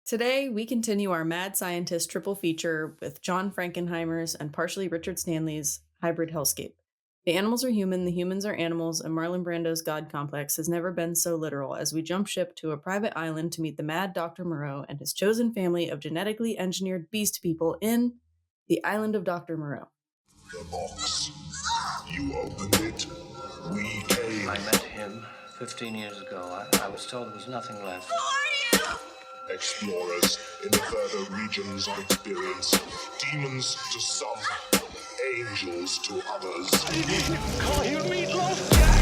Today, we continue our mad scientist triple feature with John Frankenheimer's and partially Richard Stanley's hybrid hellscape. The animals are human, the humans are animals, and Marlon Brando's God complex has never been so literal as we jump ship to a private island to meet the mad Dr. Moreau and his chosen family of genetically engineered beast people in the island of Dr. Moreau. The box. You opened it. We came. I met him 15 years ago. I was told there was nothing left. Explorers in the further regions of experience. Demons to some, angels to others. Call you Meatloaf Jack!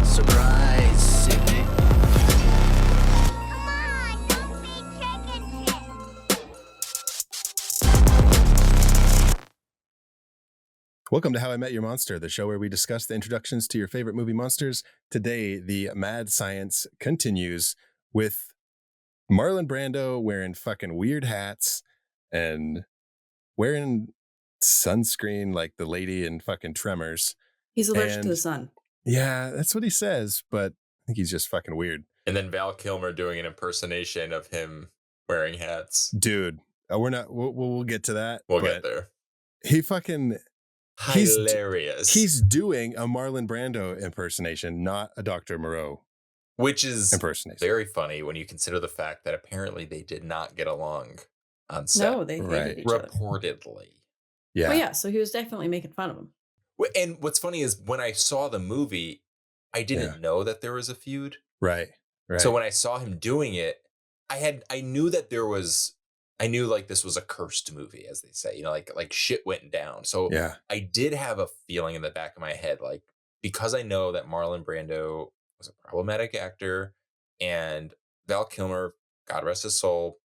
Surprise, Sydney. Come on, don't be chicken shit. Welcome to How I Met Your Monster, the show where we discuss the introductions to your favorite movie monsters. Today, the mad science continues with Marlon Brando wearing fucking weird hats and wearing sunscreen like the lady in fucking Tremors. He's allergic to the sun. Yeah, that's what he says, but I think he's just fucking weird. And then Val Kilmer doing an impersonation of him wearing hats. Dude, we'll get to that. We'll get there. He fucking... Hilarious. He's doing a Marlon Brando impersonation, not a Dr. Moreau. Which is impersonation. Very funny when you consider the fact that apparently they did not get along on set. No, they hated each other. Reportedly. Yeah. Well, yeah, so he was definitely making fun of him. And what's funny is when I saw the movie, I didn't know that there was a feud. Right. So when I saw him doing it, I knew that there was... I knew like this was a cursed movie, as they say, like shit went down. So yeah. I did have a feeling in the back of my head, like, because I know that Marlon Brando was a problematic actor and Val Kilmer, God rest his soul,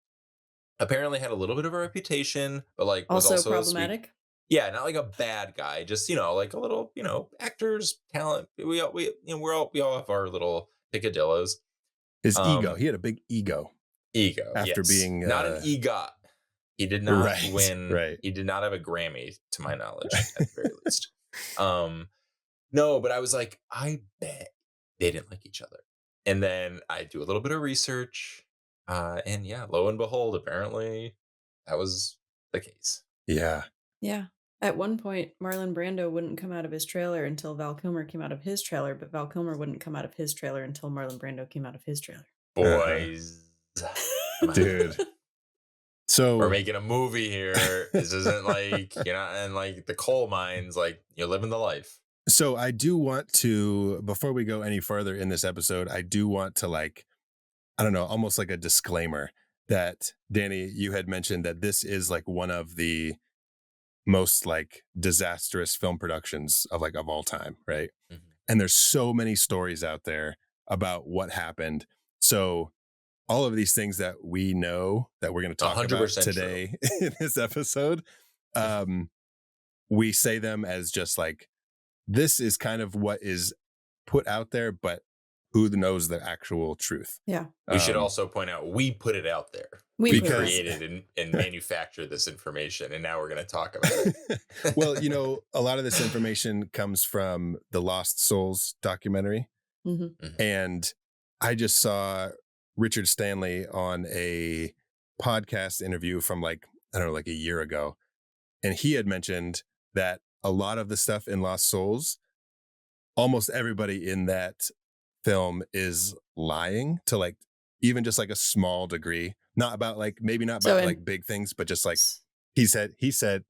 apparently had a little bit of a reputation, but like was also problematic. Yeah, not like a bad guy, just like a little, actors, talent. We all have our little picadillos. His ego. He had a big ego. After being not an EGOT. He did not win. Right. He did not have a Grammy, to my knowledge, at the very least. No, but I was like, I bet they didn't like each other. And then I do a little bit of research, and yeah, lo and behold, apparently that was the case. Yeah. Yeah. At one point, Marlon Brando wouldn't come out of his trailer until Val Kilmer came out of his trailer, but Val Kilmer wouldn't come out of his trailer until Marlon Brando came out of his trailer. Boys. Dude. So we're making a movie here. This isn't like you're not in like the coal mines, like you're living the life. So I do want to, before we go any further in this episode, I do want to almost like a disclaimer that, Danny, you had mentioned that this is like one of the most like disastrous film productions of all time, right? Mm-hmm. And there's so many stories out there about what happened. So all of these things that we know that we're going to talk about today in this episode, we say them as just like, this is kind of what is put out there, but who knows the actual truth? Yeah. We should also point out, we put it out there. We created and manufactured this information, and now we're going to talk about it. Well, a lot of this information comes from the Lost Souls documentary. Mm-hmm. Mm-hmm. And I just saw Richard Stanley on a podcast interview from like a year ago. And he had mentioned that a lot of the stuff in Lost Souls, almost everybody in that film is lying to like, even just like a small degree, not about like, maybe not about like big things, but just like he said,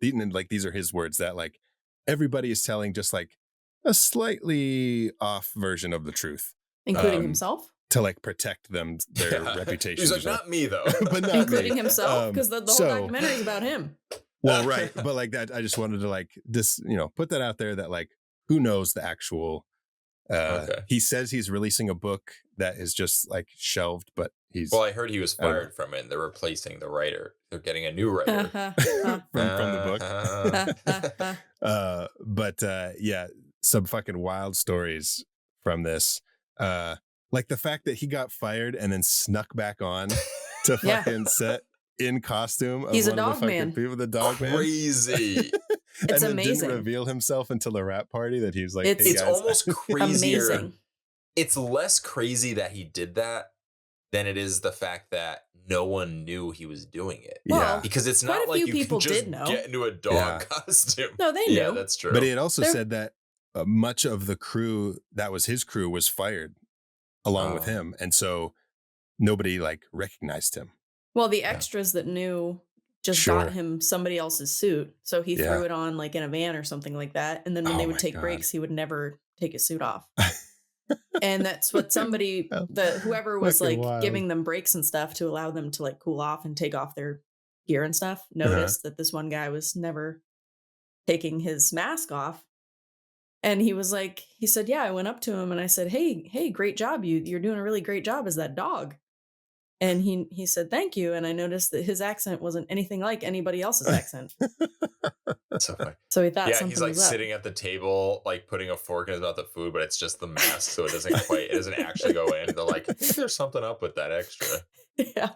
like, these are his words, that like everybody is telling just like a slightly off version of the truth. Including himself? To like protect their reputation. He's like, not me though. But not including me. himself, because the whole documentary is about him. Well, right. But like that, I just wanted to like put that out there that like, who knows the actual, he says he's releasing a book that is just like shelved, but well, I heard he was fired from it and they're replacing the writer. They're getting a new writer from the book. But yeah, some fucking wild stories from this. Like the fact that he got fired and then snuck back on to fucking set in costume. Of He's one a dog of the man. People, the dog man. Crazy. It's and then amazing. didn't reveal himself until the rap party that he was like, It's- hey, It's guys. almost crazier. Amazing. It's less crazy that he did that than it is the fact that no one knew he was doing it. Yeah. Well, Because it's Quite not a like few you people can just did know. get into a dog Yeah. costume. No, they Yeah, knew. that's true. But he had also There- said that much of the crew that was his crew was fired along with Oh. him. And so nobody like recognized him. Well, the extras that knew just Sure. got him somebody else's suit. So he Yeah. threw it on like in a van or something like that. And then when Oh they would my take God. breaks, he would never take his suit off. And that's what somebody, Oh, whoever was fucking like wild. giving them breaks and stuff to allow them to like cool off and take off their gear and stuff, Uh-huh. noticed that this one guy was never taking his mask off. And he was like, he said, yeah, I went up to him and I said, hey, great job. You're doing a really great job as that dog. And he said, thank you. And I noticed that his accent wasn't anything like anybody else's accent. That's so funny. So he thought Yeah, something he's like was up. sitting at the table, like putting a fork in his mouth of food, but it's just the mask, so it doesn't actually go in. They're like, I think there's something up with that extra. Yeah.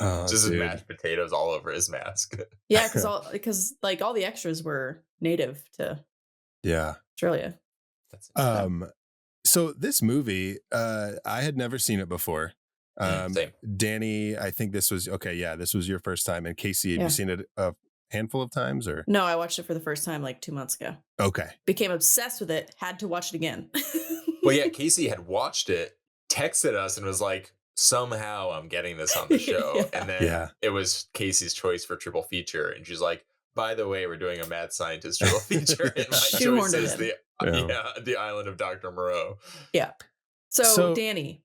Oh, Just his dude. mashed potatoes all over his mask. Yeah, because like all the extras were native to Yeah. Australia. That's So this movie, I had never seen it before. Same. Danny, I think this was this was your first time. And Casey, have Yeah. you seen it a handful of times or? No, I watched it for the first time like 2 months ago. Okay. Became obsessed with it, had to watch it again. Well, yeah, Casey had watched it, texted us, and was like, somehow I'm getting this on the show. Yeah. And then Yeah. it was Casey's choice for triple feature. And she's like, by the way, we're doing a mad scientist triple feature. And my Shoehorned choice it is in. the island of Dr. Moreau. So Danny,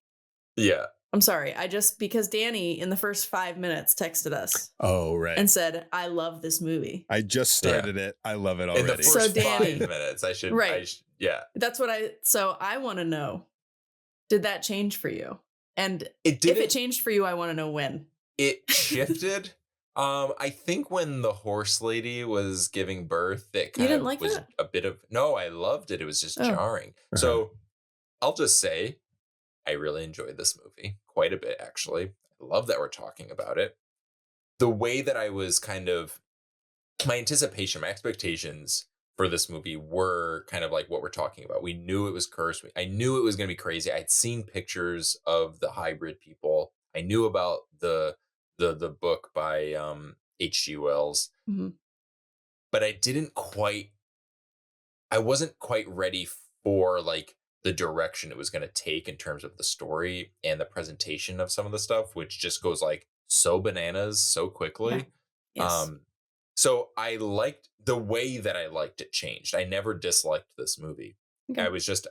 Yeah. I'm sorry. Because Danny in the first 5 minutes texted us Oh, right. and said, I love this movie. I just started it. I love it In the already. So first Danny- 5 minutes, Right. Yeah. That's what I want to know. Did that change for you? And It if did. it changed for you, I want to know when. It shifted. I think when the horse lady was giving birth, it kind didn't of like was that? a bit of no, I loved it. It was just Oh. jarring. Uh-huh. So I'll just say I really enjoyed this movie quite a bit, actually. I love that we're talking about it. The way that I was kind of my anticipation, my expectations for this movie were kind of like what we're talking about. We knew it was cursed. I knew it was going to be crazy. I'd seen pictures of the hybrid people. I knew about the book by H.G. Wells, Mhm. but I wasn't quite ready for like the direction it was going to take in terms of the story and the presentation of some of the stuff, which just goes like so bananas so quickly. Yes. So I liked the way that I liked it changed. I never disliked this movie. Okay. I was just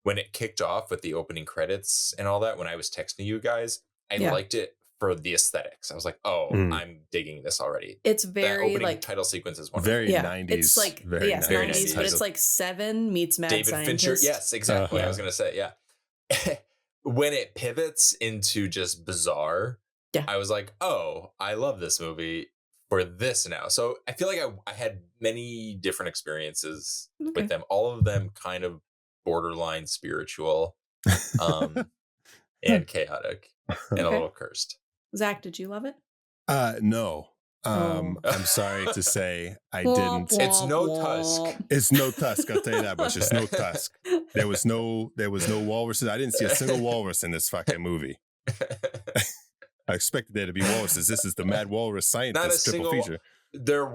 when it kicked off with the opening credits and all that, when I was texting you guys, I Yeah. liked it for the aesthetics. I was like, oh, Mm. I'm digging this already. It's That very opening like title sequence is wonderful. Very yeah, 90s. it's like very yes, 90s. 90s, but it's like Seven meets Mad David Scientist. Fincher. Yes, exactly. Uh-huh. I was gonna say, yeah. When it pivots into just bizarre, Yeah. I was like, oh, I love this movie for this now. So I feel like I had many different experiences Okay. with them, all of them kind of borderline spiritual, and chaotic and a Okay. little cursed. Zach, did you love it? No. Oh. I'm sorry to say I Womp, didn't. It's no womp, Tusk. womp. It's no Tusk, I'll tell you that much. It's no Tusk. There was no walruses. I didn't see a single walrus in this fucking movie. I expected there to be walruses. This is the Mad Walrus Not a Scientist triple single. feature. There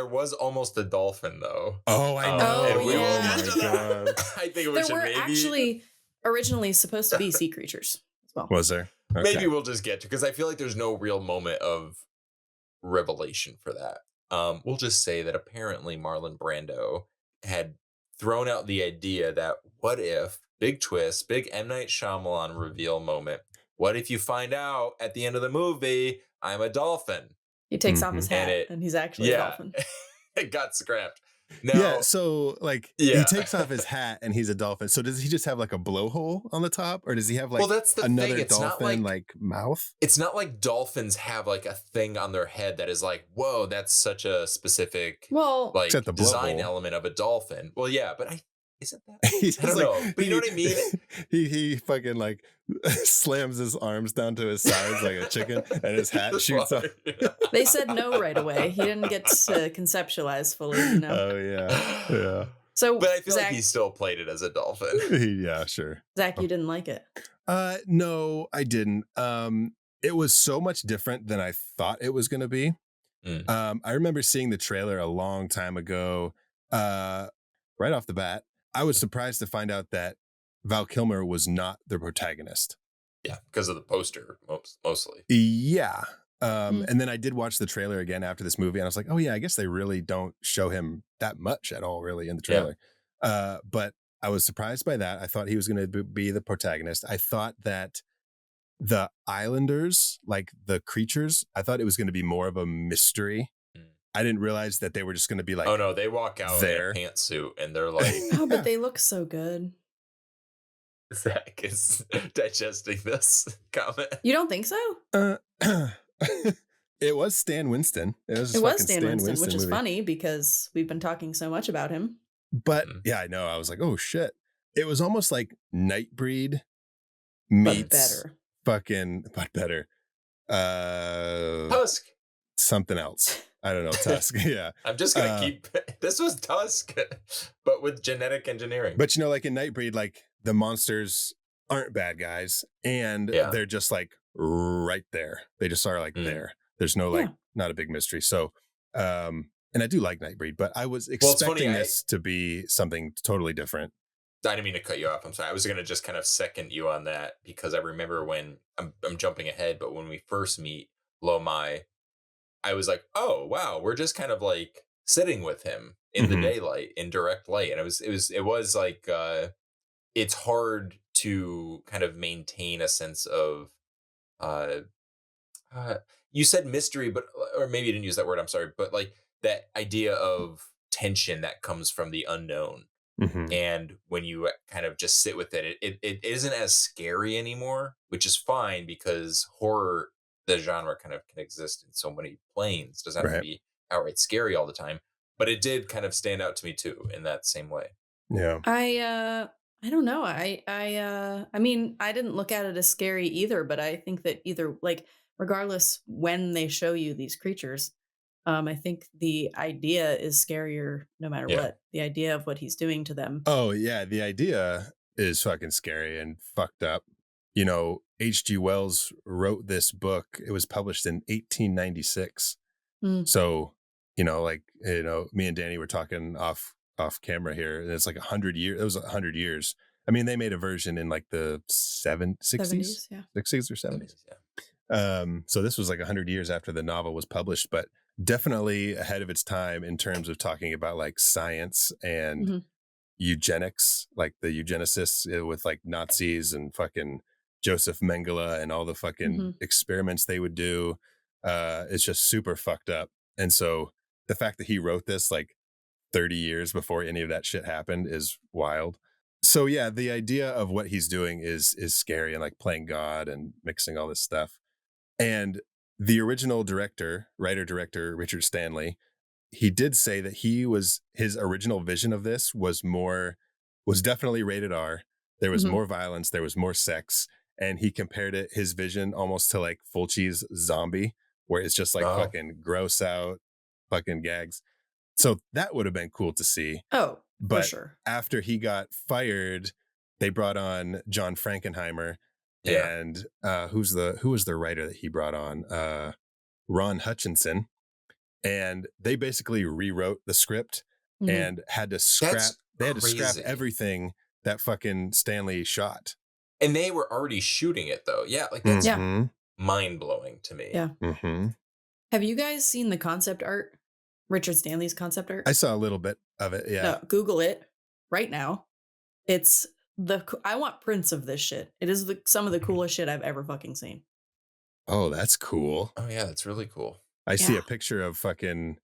was almost a dolphin though. Oh, I Oh, know. and we oh all my mentioned god. I think we There should were maybe actually originally supposed to be sea creatures as well. Was there? Okay. maybe we'll just get to, because I feel like there's no real moment of revelation for that. We'll just say that apparently Marlon Brando had thrown out the idea that what if, big twist, big M. Night Shyamalan reveal moment, what if you find out at the end of the movie I'm a dolphin? He takes off his And hat and he's actually a dolphin. It got scrapped. Now, Yeah, so like Yeah. he takes off his hat and he's a dolphin. So does he just have like a blowhole on the top, or does he have like well, that's the another thing. It's not dolphin like mouth? it's not like dolphins have like a thing on their head that is like, whoa, that's such a specific Well, like Except the design blowhole. element of a dolphin. Well, yeah, but Is it that? He's I don't like, know, but you know what I mean. He fucking like slams his arms down to his sides like a chicken, and his hat shoots off. They said no right away. He didn't get to conceptualize fully, you know. Oh yeah, yeah. So, But I feel Zach, like he still played it as a dolphin. Yeah, sure. Zach, you didn't like it. No, I didn't. It was so much different than I thought it was going to be. I remember seeing the trailer a long time ago. Right off the bat, I was surprised to find out that Val Kilmer was not the protagonist. Yeah, because of the poster, mostly. Yeah. Mm. And then I did watch the trailer again after this movie, and I was like, oh yeah, I guess they really don't show him that much at all, really, in the trailer. But I was surprised by that. I thought he was going to be the protagonist. I thought that the islanders, like the creatures, I thought it was going to be more of a mystery. I didn't realize that they were just going to be like, Oh no, they walk out there. in a pantsuit and they're like, Oh, but they look so good. Zach is digesting this comment. You don't think so? It was Stan Winston. It was Stan Winston, which is funny because we've been talking so much about him. But yeah, I know. I was like, oh shit. It was almost like Nightbreed meets but better. Tusk. Something else. I don't know. Tusk. Yeah. I'm just gonna keep. This was Tusk, but with genetic engineering. But you know, like in Nightbreed, like the monsters aren't bad guys, and they're just like right there. They just are like there. There's no like not a big mystery. So, and I do like Nightbreed, but I was expecting this to be something totally different. I didn't mean to cut you off. I'm sorry. I was gonna just kind of second you on that because I remember when I'm jumping ahead, but when we first meet Lomai, I was like, oh wow, we're just kind of like sitting with him in the daylight, in direct light, and it was like it's hard to kind of maintain a sense of you said mystery, but or maybe you didn't use that word. I'm sorry, but like that idea of tension that comes from the unknown. And when you kind of just sit with it isn't as scary anymore, which is fine because horror, the genre, kind of can exist in so many planes. It doesn't have to be outright scary all the time, but it did kind of stand out to me too in that same way. Yeah. I don't know. I mean, I didn't look at it as scary either, but I think that either like regardless when they show you these creatures, I think the idea is scarier no matter what. The idea of what he's doing to them. Oh yeah, the idea is fucking scary and fucked up. You know, H.G. Wells wrote this book. It was published in 1896. So, you know, like, you know, me and Danny were talking off camera here, and it's like 100 years. It was 100 years. I mean, they made a version in like the 60s, 60s or 70s. So this was like 100 years after the novel was published, but definitely ahead of its time in terms of talking about like science and eugenics, like the eugenicists with like Nazis and fucking Joseph Mengele and all the fucking experiments they would do. It's just super fucked up. And so the fact that he wrote this like 30 years before any of that shit happened is wild. So yeah, the idea of what he's doing is scary, and like playing God and mixing all this stuff. And the original writer director Richard Stanley, he did say that his original vision of this was definitely rated R. There was more violence, there was more sex, and he compared his vision almost to like Fulci's Zombie, where it's just like fucking gross out, fucking gags. So that would have been cool to see. Oh, but for sure. After he got fired, they brought on John Frankenheimer. And who was the writer that he brought on? Ron Hutchinson. And they basically rewrote the script and had to scrap everything that fucking Stanley shot. And they were already shooting it though. Yeah, like that's mind-blowing to me. Yeah. Have you guys seen the concept art? Richard Stanley's concept art? I saw a little bit of it, yeah. No, Google it right now. It's I want prints of this shit. It is some of the coolest shit I've ever fucking seen. Oh, that's cool. Oh yeah, that's really cool. I see a picture of fucking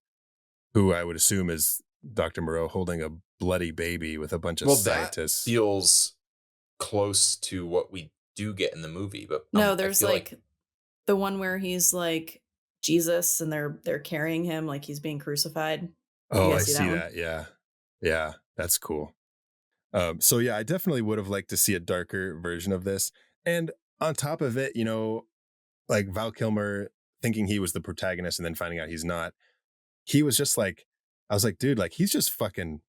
who I would assume is Dr. Moreau holding a bloody baby with a bunch of scientists. That feels close to what we do get in the movie, but no, there's like the one where he's like Jesus and they're carrying him like he's being crucified. Oh, I see that. Yeah. Yeah, that's cool. So yeah, I definitely would have liked to see a darker version of this. And on top of it, like Val Kilmer thinking he was the protagonist and then finding out he's not. He was just like, I was like, dude, like he's just fucking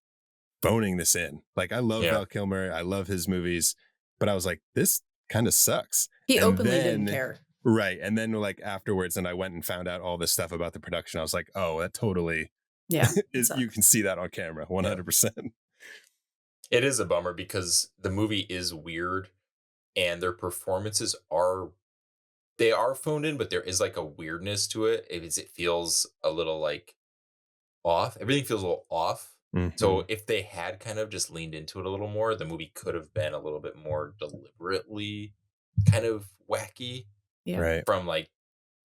phoning this in. Like I love Yeah. Val Kilmer, I love his movies, but I was like, this kind of sucks. He And openly then- didn't care. Right. And then like afterwards, and I went and found out all this stuff about the production. I was like, oh, that totally Yeah. is, you can see that on camera 100%. It is a bummer because the movie is weird and their performances are phoned in, but there is like a weirdness to it. It feels a little like off. Everything feels a little off. So if they had kind of just leaned into it a little more, the movie could have been a little bit more deliberately kind of wacky. Yeah. Right. From like,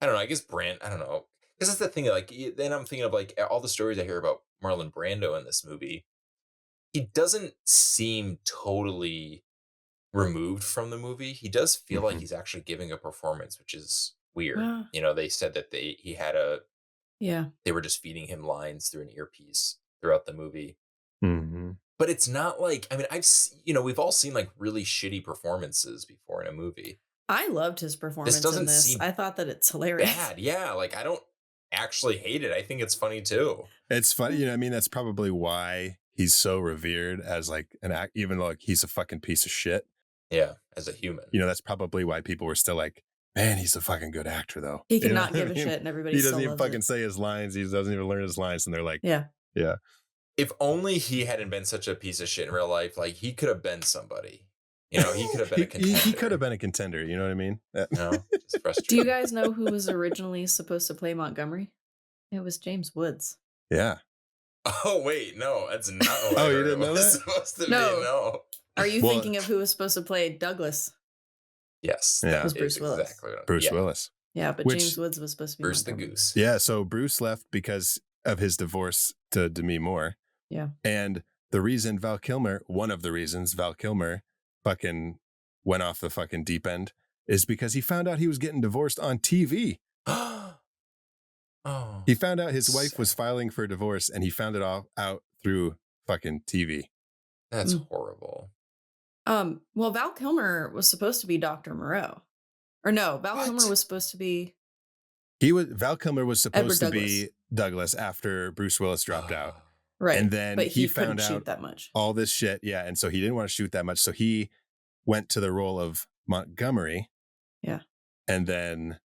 I don't know, I guess I don't know. Because that's the thing, like, then I'm thinking of like all the stories I hear about Marlon Brando in this movie. He doesn't seem totally removed from the movie. He does feel like he's actually giving a performance, which is weird. They said that they were just feeding him lines through an earpiece throughout the movie. But it's not like, I mean, we've all seen like really shitty performances before in a movie. I loved his performance doesn't in this. seem I thought that it's hilarious. Bad, yeah. Like I don't actually hate it. I think it's funny too. It's funny, I mean, that's probably why he's so revered as like an act, even though like he's a fucking piece of shit. Yeah, as a human. That's probably why people were still like, man, he's a fucking good actor though. He can You know not what I give a mean? shit and everybody He still doesn't even loves fucking it. say his lines. He doesn't even learn his lines. And they're like, Yeah. If only he hadn't been such a piece of shit in real life, like he could have been somebody. He could have been a contender. he could have been a contender. You know what I mean? No, just frustrating. Do you guys know who was originally supposed to play Montgomery? It was James Woods. Yeah. Oh wait, no, that's not. What Oh, I you heard didn't it know was that? supposed to No. be. No. Are you Well- thinking of who was supposed to play Douglas? Yes, Yeah. that It was Bruce is Willis. exactly what Bruce yeah. Willis. Yeah, but Which- James Woods was supposed to be Bruce the Montgomery. Goose. Yeah. So Bruce left because of his divorce to Demi Moore. Yeah. And one of the reasons Val Kilmer fucking went off the fucking deep end is because he found out he was getting divorced on TV. Oh, He found out his wife was filing for divorce and he found it all out through fucking TV. that's horrible. Well, Val Kilmer was supposed to be Dr. Moreau. Or no, Val What? Kilmer was supposed to be Val Kilmer was supposed Edward to be Douglas after Bruce Willis dropped out. right. And then but he couldn't found out shoot that much. all this shit. Yeah. And so he didn't want to shoot that much. So he went to the role of Montgomery. Yeah. And then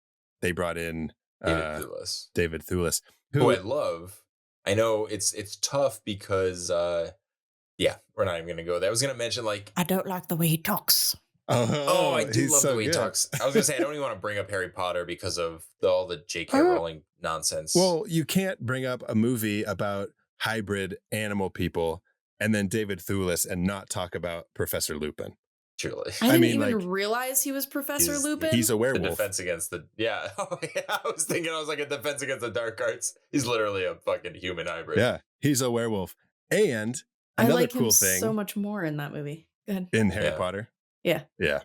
they brought in David Thewlis, who I love. I know it's tough because we're not even gonna go there. I was gonna mention like I don't like the way he talks. oh I do he's love so the way he good. talks. I was gonna say I don't even want to bring up Harry Potter because of all the J.K. Rowling nonsense. Well, you can't bring up a movie about hybrid animal people and then David Thewlis and not talk about Professor Lupin. truly. I didn't mean, even like, realize he was Professor Lupin. He's a The werewolf. defense against the Oh yeah, I was like a defense against the dark arts. He's literally a fucking human hybrid. Yeah, he's a werewolf. And I another like cool him thing so much more in that movie. Go ahead. in Harry Yeah. Potter. Yeah. Yeah.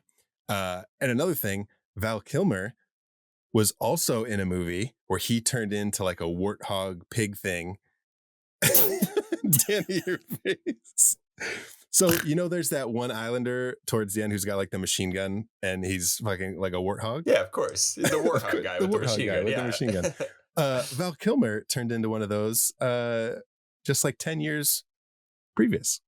And another thing, Val Kilmer was also in a movie where he turned into like a warthog pig thing. Danny, your face. So, there's that one Islander towards the end who's got like the machine gun and he's fucking like a warthog. Yeah, of course. He's the warthog guy The with the warthog machine guy gun. with the Yeah. machine gun. Val Kilmer turned into one of those just like 10 years previous.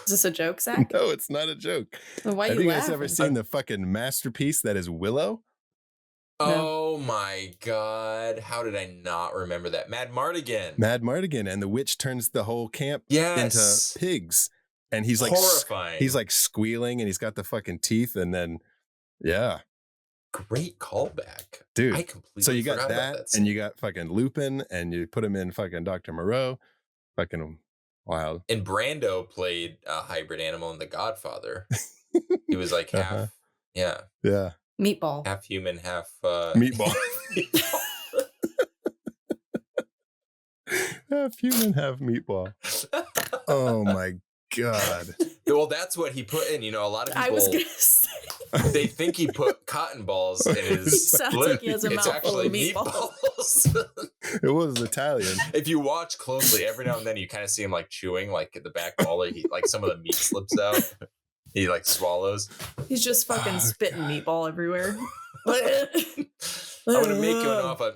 Is this a joke, Zach? No, it's not a joke. Then why are Have you you guys laughing? ever seen the fucking masterpiece that is Willow? Oh my god. How did I not remember that? Mad Mardigan. Mad Mardigan, and the witch turns the whole camp Yes. into pigs. And he's like Horrifying. he's like squealing and he's got the fucking teeth and then Great callback. dude. I completely So you got forgot that about and you got fucking Lupin and you put him in fucking Dr. Moreau. Fucking wild. And Brando played a hybrid animal in The Godfather. He was like half, Uh-huh. yeah, Yeah. Meatball. half human, half Meatball. Half human, half meatball. Oh my God. Well, that's what he put in. A lot of people I was gonna say they think he put cotton balls in his Sounds lip. like he has a It's mouthful actually of meatballs. meatballs. It was Italian. If you watch closely, every now and then you kind of see him like chewing, like at the back wall, he like some of the meat slips out. He like swallows. He's just fucking spitting meatball everywhere. I'm gonna make you an offer.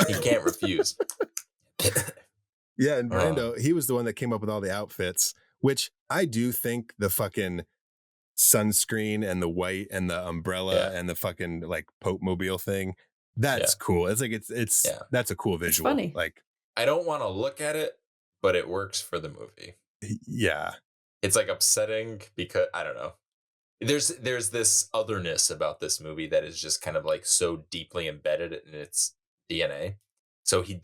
He can't refuse. Yeah, and Brando, he was the one that came up with all the outfits, which I do think the fucking sunscreen and the white and the umbrella and the fucking like Pope Mobile thing, that's cool. It's like it's that's a cool visual. It's funny. Like, I don't want to look at it, but it works for the movie. Yeah. It's like upsetting because I don't know. There's this otherness about this movie that is just kind of like so deeply embedded in its DNA. So he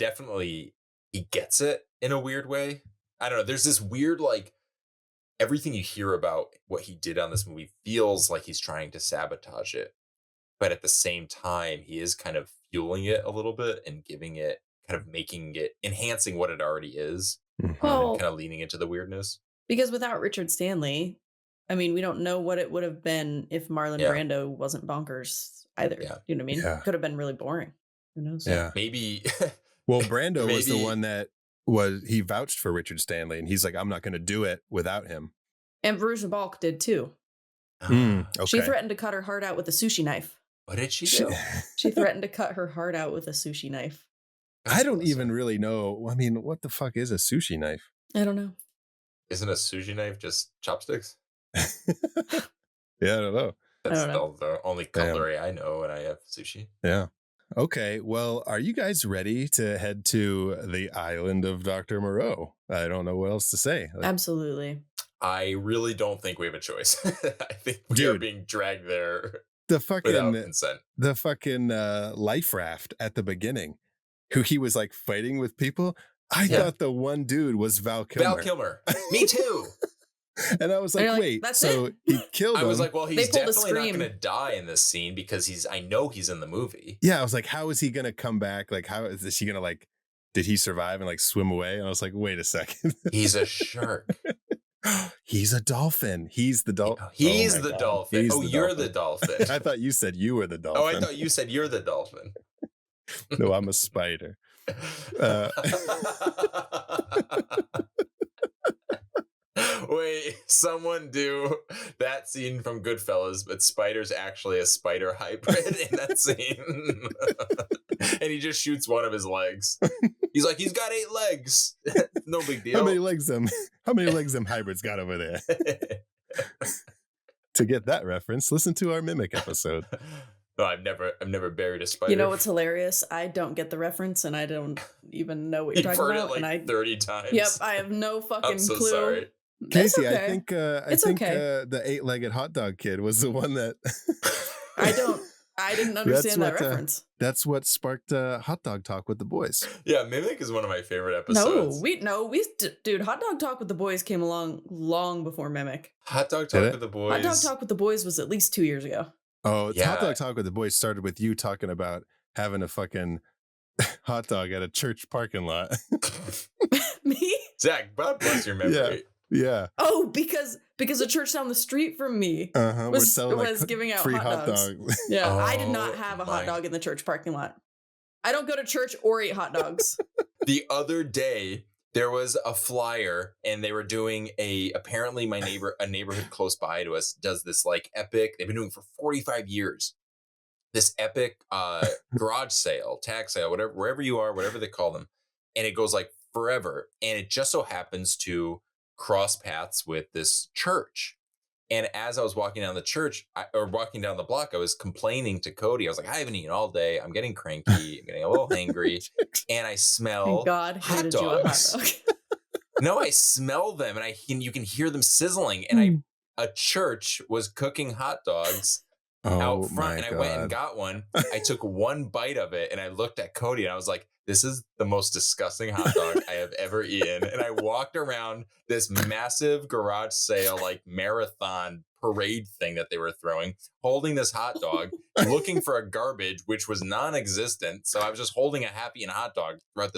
gets it in a weird way. I don't know. There's this weird, like, everything you hear about what he did on this movie feels like he's trying to sabotage it. But at the same time, he is kind of fueling it a little bit and giving it, kind of making it, enhancing what it already is. Well, And kind of leaning into the weirdness. Because without Richard Stanley, I mean, we don't know what it would have been if Marlon Brando wasn't bonkers either. Yeah. You know what I mean? Yeah. Could have been really boring. Who knows? Yeah. Maybe. Well, Brando was the one that he vouched for Richard Stanley, and he's like, I'm not going to do it without him. And Veruca Balk did too. Okay. She threatened to cut her heart out with a sushi knife. What did she do? She threatened to cut her heart out with a sushi knife. I don't even really know. I mean, what the fuck is a sushi knife? I don't know. Isn't a sushi knife just chopsticks? Yeah, I don't know. That's the only cutlery I know when I have sushi. Yeah. Okay. Well, are you guys ready to head to the island of Dr. Moreau? I don't know what else to say. Absolutely. I really don't think we have a choice. I think we are being dragged there without consent. The fucking life raft at the beginning, who he was like fighting with people. I thought the one dude was Val Kilmer. Val Kilmer. Me too. And I was like, wait, so he killed him. I was like, well, he's definitely not going to die in this scene because I know he's in the movie. Yeah, I was like, how is he going to come back? Like, how is he going to like, did he survive and like swim away? And I was like, wait a second. He's a shark. He's a dolphin. He's the dolphin. He's the dolphin. You're the dolphin. I thought you said you were the dolphin. Oh, I thought you said you're the dolphin. No, I'm a spider. Wait, someone do that scene from Goodfellas, but Spider's actually a spider hybrid in that scene. And he just shoots one of his legs. He's like, he's got 8 legs. No big deal. How many legs them hybrids got over there? To get that reference, listen to our Mimic episode. No, I've never buried a spider. You know what's hilarious? I don't get the reference, and I don't even know what you're talking about. Heard it like 30 times. Yep, I have no fucking I'm so clue. Sorry. Casey, okay. I think the 8-legged hot dog kid was the one that I didn't understand that reference. That's what sparked hot dog talk with the boys. Yeah, Mimic is one of my favorite episodes. Dude, Hot Dog Talk with the Boys came along long before Mimic. Hot Dog Talk with the Boys. Hot Dog Talk with the Boys was at least 2 years ago. Oh, yeah. Hot Dog Talk with the Boys started with you talking about having a fucking hot dog at a church parking lot. Me? Zach, God bless your memory. Yeah. Oh, because a church down the street from me was giving out free hot dogs. Yeah, I did not have a hot dog in the church parking lot. I don't go to church or eat hot dogs. The other day, there was a flyer, and they were doing apparently a neighborhood close by to us does this like epic. They've been doing it for 45 years. This epic garage sale, tag sale, wherever you are, whatever they call them, and it goes like forever. And it just so happens to cross paths with this church. And as I was walking down walking down the block, I was complaining to Cody. I was like, I haven't eaten all day. I'm getting cranky. I'm getting a little hangry. And I smell hot dogs. No, I smell them, and you can hear them sizzling. And a church was cooking hot dogs out front, and I went and got one. I took one bite of it, and I looked at Cody, and I was like, this is the most disgusting hot dog I have ever eaten. And I walked around this massive garage sale, like marathon parade thing that they were throwing, holding this hot dog, looking for a garbage, which was non-existent. So I was just holding a half-eaten hot dog throughout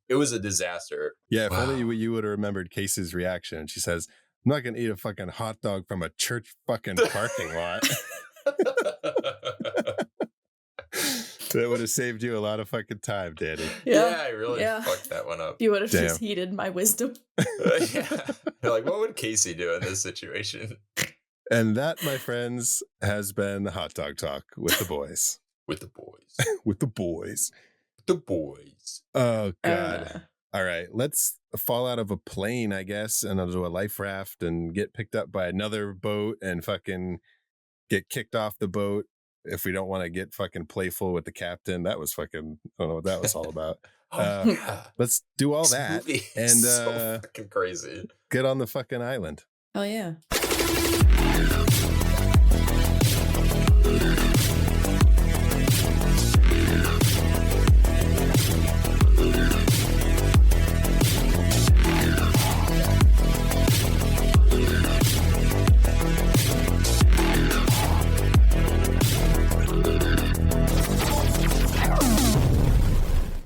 it was a disaster. Yeah, if only you would have remembered Casey's reaction. She says, I'm not going to eat a fucking hot dog from a church fucking parking lot. That would have saved you a lot of fucking time, Danny. Yeah, I really fucked that one up. You would have Damn. just heeded my wisdom. Yeah. You're like, what would Casey do in this situation? And that, my friends, has been Hot Dog Talk with the boys. With the boys. With the boys. The boys. Oh, God. All right. Let's fall out of a plane, I guess, and do a life raft and get picked up by another boat and fucking get kicked off the boat if we don't want to get fucking playful with the captain. That was fucking, I don't know what that was all about. Yeah. Let's do all This that movie and is so fucking crazy. get on the fucking island. Oh, yeah.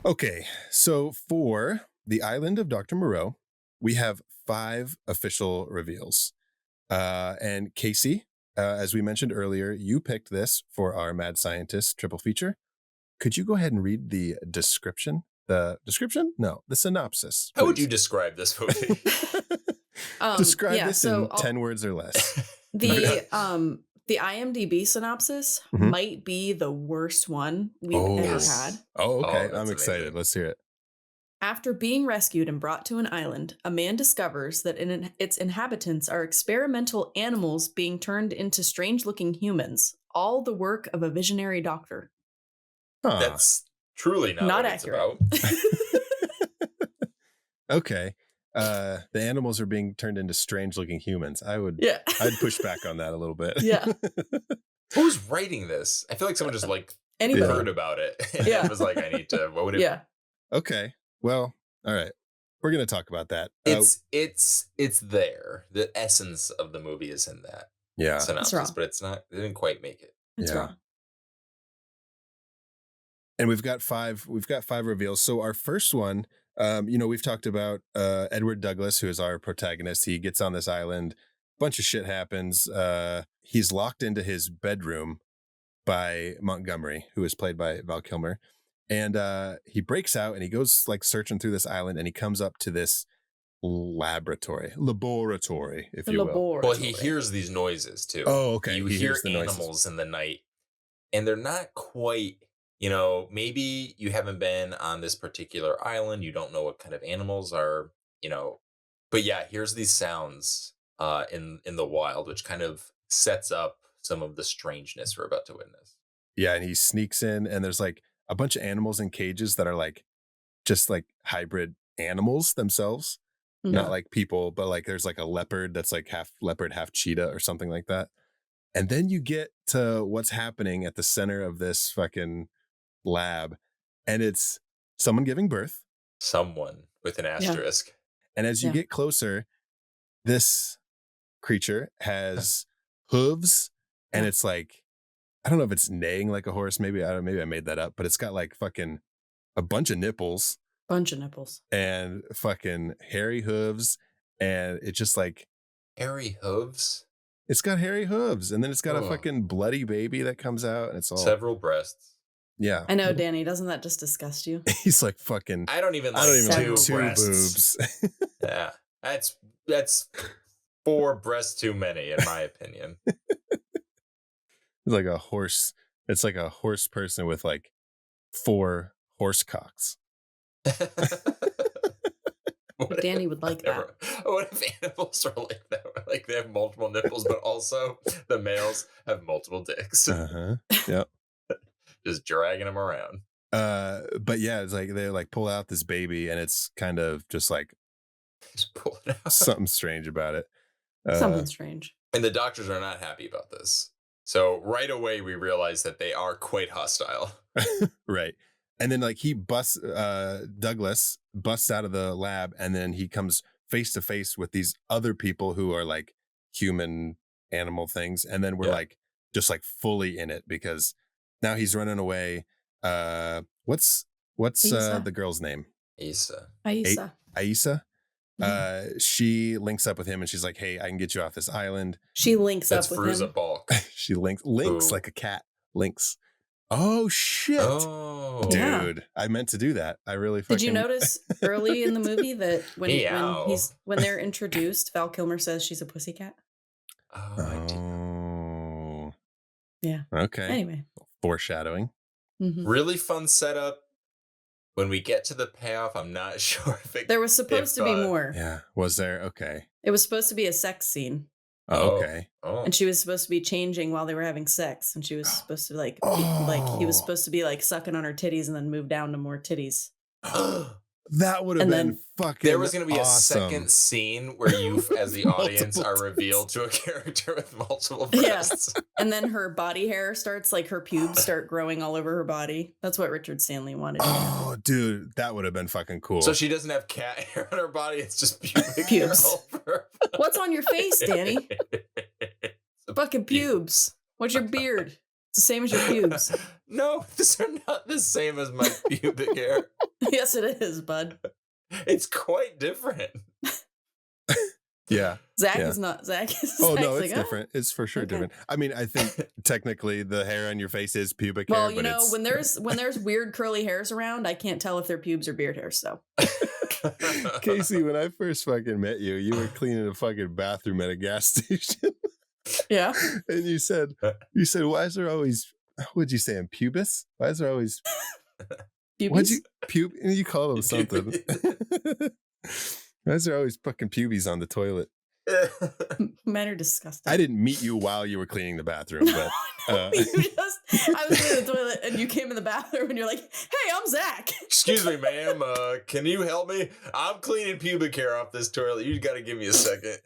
Okay, so for the island of Dr. Moreau, we have 5 official reveals. And Casey, as we mentioned earlier, you picked this for our Mad Scientist triple feature. Could you go ahead and read the description? The description? No, the synopsis. How would please. you describe this movie? Describe yeah, this so in 10 words or less. The IMDb synopsis Mhm. might be the worst one we've ever had. Oh, okay. that's I'm excited. amazing. Let's hear it. After being rescued and brought to an island, a man discovers that its inhabitants are experimental animals being turned into strange-looking humans, all the work of a visionary doctor. Huh. That's truly not what accurate. it's about. Okay. The animals are being turned into strange-looking humans. Yeah. I'd push back on that a little bit. Yeah. Who's writing this? I feel like someone just like Anybody. heard about it and Yeah. was like, I need to. What would it? Yeah. Okay. Well, all right. We're gonna talk about that. It's there. The essence of the movie is in that Yeah. synopsis, wrong. but it's not. They didn't quite make it. It's Yeah. wrong. And we've got 5 reveals. So our first one, we've talked about Edward Douglas, who is our protagonist. He gets on this island, bunch of shit happens. He's locked into his bedroom by Montgomery, who is played by Val Kilmer. And he breaks out and he goes like searching through this island and he comes up to this laboratory, if you will. Well, he hears these noises too. Oh, okay. You He hear hears the noises. animals in the night, and they're not quite. Maybe you haven't been on this particular island. You don't know what kind of animals are. But yeah, here's these sounds in the wild, which kind of sets up some of the strangeness we're about to witness. Yeah, and he sneaks in and there's like a bunch of animals in cages that are like just like hybrid animals themselves. Not like people, but like there's like a leopard that's like half leopard, half cheetah or something like that. And then you get to what's happening at the center of this fucking lab, and it's someone giving birth. Someone with an asterisk. And as you get closer, this creature has hooves, and it's like, I don't know if it's neighing like a horse. Maybe I made that up, but it's got like fucking a bunch of nipples. And fucking hairy hooves, and it's just like hairy hooves. It's got hairy hooves, and then it's got a fucking bloody baby that comes out, and it's all several breasts. Yeah, I know, Danny. Doesn't that just disgust you? He's like fucking. I don't even like two boobs. Yeah, that's 4 breasts too many, in my opinion. It's like a horse. It's like a horse person with like 4 horse cocks. Danny would like that. What if animals are like that? Like they have multiple nipples, but also the males have multiple dicks. Yep. Just dragging them around. But yeah, it's like they like pull out this baby, and it's kind of just like just pull it out. Something strange about it. Something strange. And the doctors are not happy about this. So right away we realize that they are quite hostile. Right. And then like Douglas busts out of the lab, and then he comes face to face with these other people who are like human animal things. And then we're like, just like fully in it because now he's running away. What's the girl's name? Aisa. Aisa. She links up with him and she's like, hey, I can get you off this island. She links That's up with Fruza him. Balk. She links like a cat. Links. Oh shit. Oh. Yeah. Dude, I meant to do that. I really Did you fucking notice early in the movie that Meow. when they're introduced, Val Kilmer says she's a pussycat? Oh, I did not. Oh. Yeah. Okay. Anyway. Foreshadowing. Mhm. Really fun setup. When we get to the payoff, I'm not sure if it. There was supposed to be more. Yeah. Was there? Okay. It was supposed to be a sex scene, Oh, okay. Oh. and she was supposed to be changing while they were having sex, and she was supposed to like he Oh. was supposed to be like sucking on her titties and then move down to more titties. That would have And been then fucking There was going to be awesome. a second scene where you, as the audience, Multiple are revealed to a character with multiple Yeah. breasts. And then her body hair starts like her pubes start growing all over her body. That's what Richard Stanley wanted. Oh, dude, that would have been fucking cool. So she doesn't have cat hair on her body; it's just pubic Pubes. hair over her What's on your face, Danny? Fucking pubes. What's your beard? It's the same as your pubes. No, these are not the same as my pubic hair. Yes, it is, bud. It's quite different. yeah. Zach Yeah. is not. Zach is. Oh Zach's no, it's like, different. It's for sure Okay. different. I mean, I think technically the hair on your face is pubic Well, hair, you but know, it's when there's weird curly hairs around, I can't tell if they're pubes or beard hair. So Casey, when I first fucking met you, you were cleaning a fucking bathroom at a gas station. yeah, And you said, why is there always, what'd you say, in pubis? Why is there always, what'd you, pubes. you call them something? Why is there always fucking pubies on the toilet? Men are disgusting. I didn't meet you while you were cleaning the bathroom, but I was in the toilet and you came in the bathroom and you're like, "Hey, I'm Zach." Excuse me, ma'am. Can you help me? I'm cleaning pubic hair off this toilet. You got to give me a second.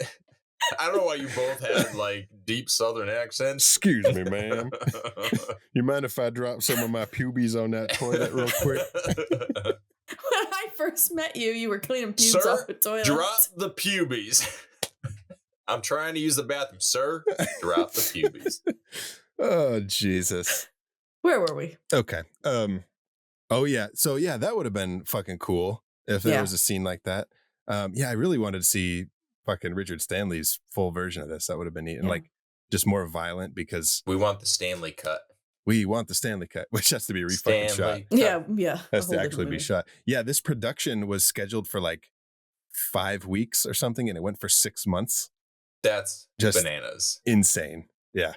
I don't know why you both had like deep Southern accents. excuse me, ma'am. You mind if I drop some of my pubies on that toilet real quick? When I first met you, you were cleaning pubes Sir, off the toilet. drop the pubies. I'm trying to use the bathroom, sir. Drop the pubies. Oh, Jesus. Where were we? Okay. Oh yeah. So yeah, that would have been fucking cool if there Yeah. was a scene like that. Yeah, I really wanted to see fucking Richard Stanley's full version of this. That would have been neat. And Yeah. like just more violent because We want the Stanley cut. we want the Stanley cut, which has to be fucking shot. Stanley cut. Yeah. Has a to whole actually different be movie. shot. Yeah, this production was scheduled for like 5 weeks or something, and it went for 6 months. That's Just- bananas. Insane. Yeah.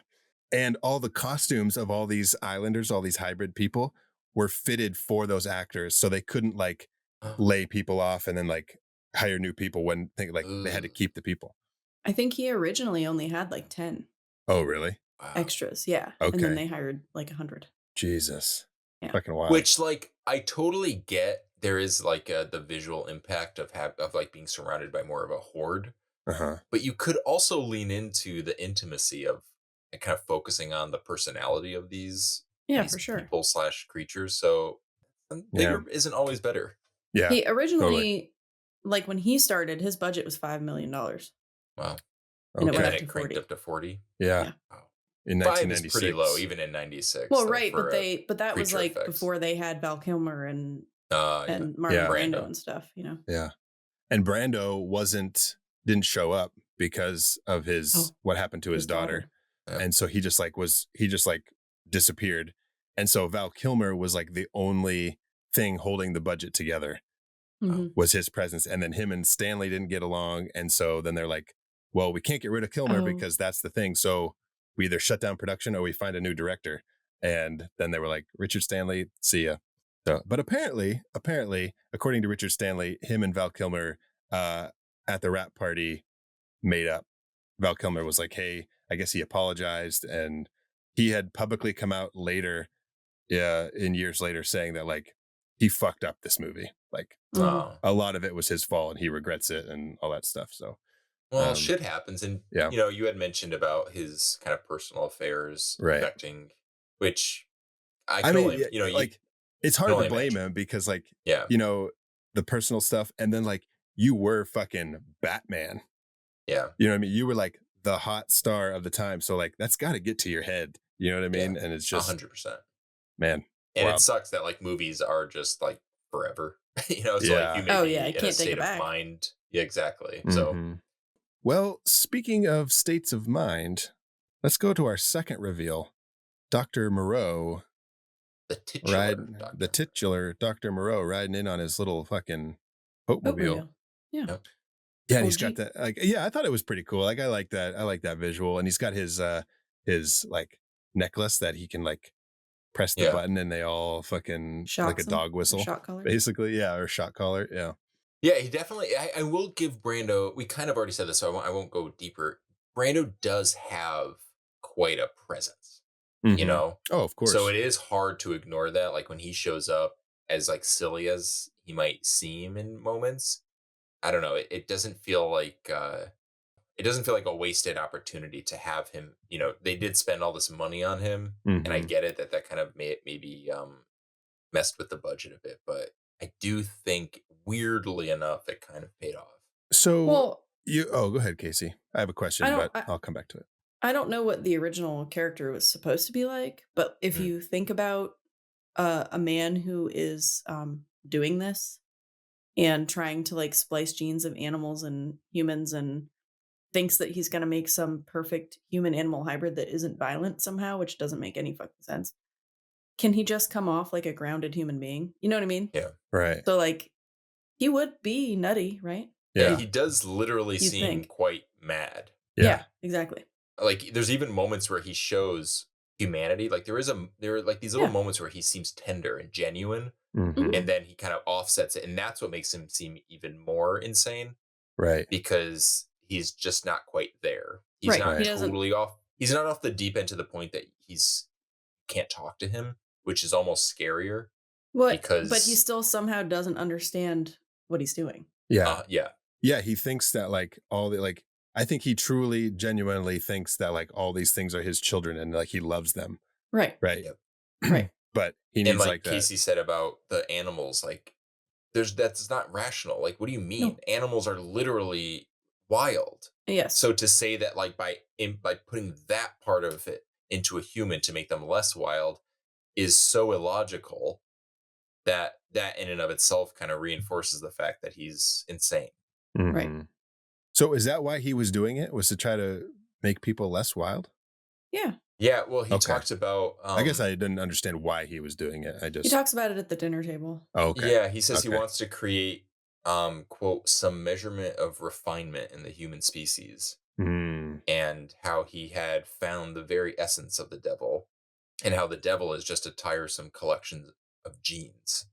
And all the costumes of all these islanders, all these hybrid people were fitted for those actors. So they couldn't like lay people off and then like hire new people when they had to keep the people. I think he originally only had like 10 Oh, really? Wow. extras. Yeah. Okay. And then they hired like 100. Jesus. Yeah. Fucking wild. Which, like, I totally get. There is like the visual impact of like being surrounded by more of a horde, Uh-huh. but you could also lean into the intimacy of and kind of focusing on the personality of these Yeah, for sure. people / creatures. So bigger isn't always better. Yeah. He originally, totally. like when he started, his budget was $5 million. Wow. And it And went Okay. up then to it cranked 40. up to 40. Yeah. Yeah. Wow. In 5 is 1996. pretty low, even in 96. Well, though, right, for but that was creature like effects. before they had Val Kilmer and yeah. Marlon Yeah. Brando Brando. and stuff, you know. Yeah. And Brando didn't show up because of what happened to his daughter. Yeah. And so he just disappeared. And so Val Kilmer was like the only thing holding the budget together Mhm. was his presence. And then him and Stanley didn't get along. And so then they're like, well, we can't get rid of Kilmer Oh. because that's the thing. So we either shut down production or we find a new director. And then they were like, Richard Stanley, see ya. So, but apparently, according to Richard Stanley, him and Val Kilmer at the rap party made up. Val Kilmer was like, hey, I guess he apologized. And he had publicly come out later, in years later, saying that like he fucked up this movie. Like Mhm. Oh. a lot of it was his fault and he regrets it and all that stuff. So, Well, shit happens. And, yeah. you know, you had mentioned about his kind of personal affairs Right. affecting, which I I can mean, only, yeah, you know, like it's hard can to only blame imagine. him because like, yeah. you know, the personal stuff. And then like you were fucking Batman. Yeah. You know what I mean? You were like the hot star of the time. So like that's got to get to your head. You know what I mean? And it's just 100%. man. And Wow. it sucks that like movies are just like forever, you know, so Yeah. like you may Oh, be yeah, you in a can't take state it of back. mind. Yeah, exactly. So Mhm. Well, speaking of states of mind, let's go to our second reveal. Dr. Moreau the titular The Doctor. titular Dr. Moreau riding in on his little fucking boatmobile. Boatmobile. Yeah. Yep. Yeah, and he's got OG. that like yeah, I thought it was pretty cool. Like I like that. I like that visual. And he's got his like necklace that he can like press the Yeah. button and they all fucking like a Shocks him. dog Or whistle. shot collar. Basically, yeah, or shot collar. Yeah. Yeah, he definitely. I will give Brando. We kind of already said this, so I won't go deeper. Brando does have quite a presence, you Mhm. know. Oh, of course. So it is hard to ignore that. Like when he shows up, as like silly as he might seem in moments, I don't know. It doesn't feel like it doesn't feel like a wasted opportunity to have him. You know, they did spend all this money on him, and I Mhm. get it that kind of maybe messed with the budget a bit, but I do think weirdly enough it kind of paid off. So Well, go ahead, Casey. I have a I question, don't. but I'll come back to it. I don't know what the original character was supposed to be like, but if Mm, you think about a man who is doing this and trying to like splice genes of animals and humans and thinks that he's going to make some perfect human animal hybrid that isn't violent somehow, which doesn't make any fucking sense. Can he just come off like a grounded human being? You know what I mean? yeah. Right. So like he would be nutty, right? Yeah, Yeah. he does literally You'd seem think. quite mad. Yeah. Exactly. Like there's even moments where he shows humanity. Like there are like these little Yeah. moments where he seems tender and genuine, Mhm. and then he kind of offsets it, and that's what makes him seem even more insane Right. because he's just not quite there. He's Right. not He doesn't. totally off. He's not off the deep end to the point that he's can't talk to him, which is almost scarier What? But he because still somehow doesn't understand what he's doing. Yeah. yeah, Yeah, he thinks that like all the like I think he truly genuinely thinks that like all these things are his children and like he loves them. Right. Right. yep. Right. But he And needs like like that. Casey said about the animals, like that's not rational. Like, what do you mean? No. Animals are literally wild. Yes. So to say that like by putting that part of it into a human to make them less wild is so illogical that that in and of itself kind of reinforces the fact that he's insane. Right. Mhm. So is that why he was doing it? Was to try to make people less wild? Yeah. Yeah, well, he Okay. talks about I guess I didn't understand why he was doing it. I He just talks about it at the dinner table. oh, okay. yeah, he says he Okay. wants to create quote some measurement of refinement in the human species Mm. and how he had found the very essence of the devil and how the devil is just a tiresome collection of genes.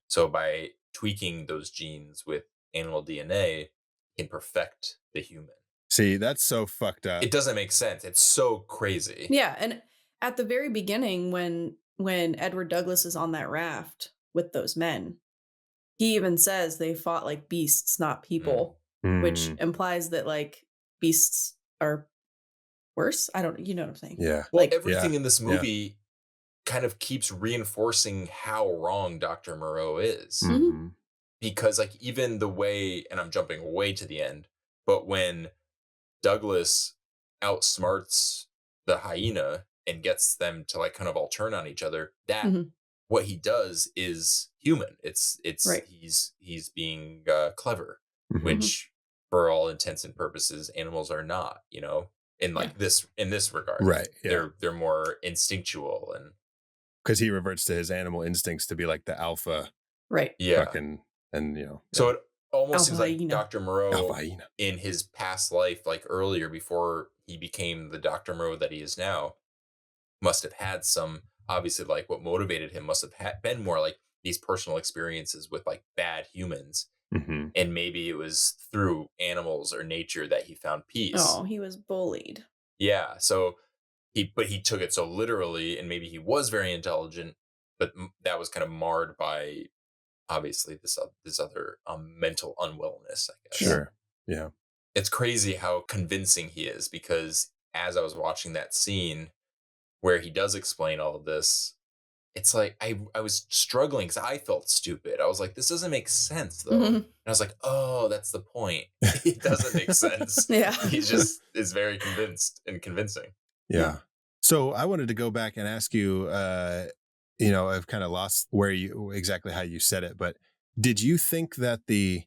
So by tweaking those genes with animal DNA, he can perfect the human. See, that's so fucked up. It doesn't make sense. It's so crazy. Yeah, and at the very beginning when Edward Douglas is on that raft with those men, he even says they fought like beasts, not people, which Mm. implies that like beasts are worse. I don't you know what I'm saying? Yeah. Well, Like everything Yeah, in this yeah. movie kind of keeps reinforcing how wrong Dr. Moreau is. Mhm. Because like even the way, and I'm jumping way to the end, but when Douglas outsmarts the hyena and gets them to like kind of all turn on each other, that Mhm. what he does is human. It's Right. he's being clever, Mhm. which for all intents and purposes animals are not, you know, in like in this regard. Right. Yeah. They're more instinctual and Because he reverts to his animal instincts to be like the alpha Right. yeah. fucking and So it almost seems Alpha like hyena. Dr. alpha Moreau hyena. in his past life, like earlier before he became the Dr. Moreau that he is now, must have had some, obviously, like what motivated him must have been more like these personal experiences with like bad humans. Mhm. And maybe it was through animals or nature that he found peace. Oh, he was bullied. Yeah. So he took it so literally, and maybe he was very intelligent, but that was kind of marred by obviously this other mental unwellness, I guess. Sure. Yeah. It's crazy how convincing he is because as I was watching that scene where he does explain all of this, it's like I was struggling because I felt stupid. I was like, this doesn't make sense though. Mhm. And I was like, oh, that's the point. It doesn't make sense. Yeah. He just is very convinced and convincing. Yeah. So I wanted to go back and ask you, I've kind of lost where you exactly how you said it, but did you think that the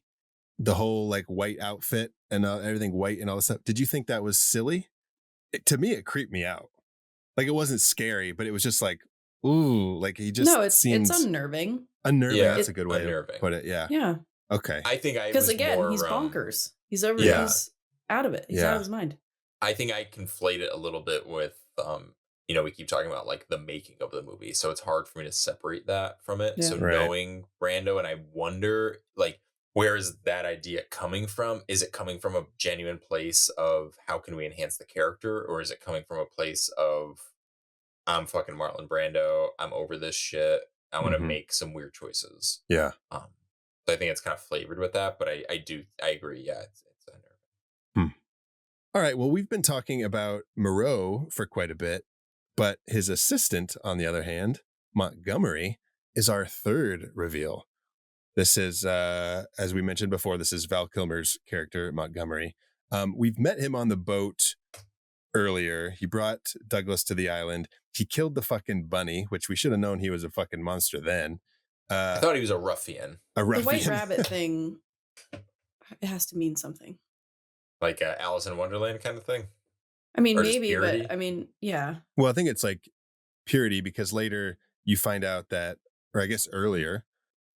whole like white outfit and everything white and all this stuff, did you think that was silly? To me, it creeped me out. Like it wasn't scary, but it was just like ooh, like he just No, it's seems unnerving. unnerving. Yeah, That's a good way unnerving. to put it. Yeah. Yeah. Okay. I think I Because was again, more he's bonkers. He's Yeah. he's out of it. He's out Yeah. of his mind. I think I conflate it a little bit with you know, we keep talking about like the making of the movie, so it's hard for me to separate that from it. Yeah. So Right. knowing Brando, and I wonder like where is that idea coming from? Is it coming from a genuine place of how can we enhance the character, or is it coming from a place of I'm fucking Marlon Brando, I'm over this shit, I want to Mhm. make some weird choices. Yeah. So I think it's kind of flavored with that, but I agree. Yeah, it's unnerving. All right. Well, we've been talking about Moreau for quite a bit, but his assistant, on the other hand, Montgomery, is our third reveal. This is, as we mentioned before, this is Val Kilmer's character, Montgomery. We've met him on the boat earlier. He brought Douglas to the island. He killed the fucking bunny, which we should have known he was a fucking monster then. I thought he was a ruffian, A The ruffian. white rabbit thing, it has to mean something. like a Alice in Wonderland kind of thing. I mean, Or just maybe, purity? but I mean, yeah. Well, I think it's like purity because later you find out that, or I guess earlier,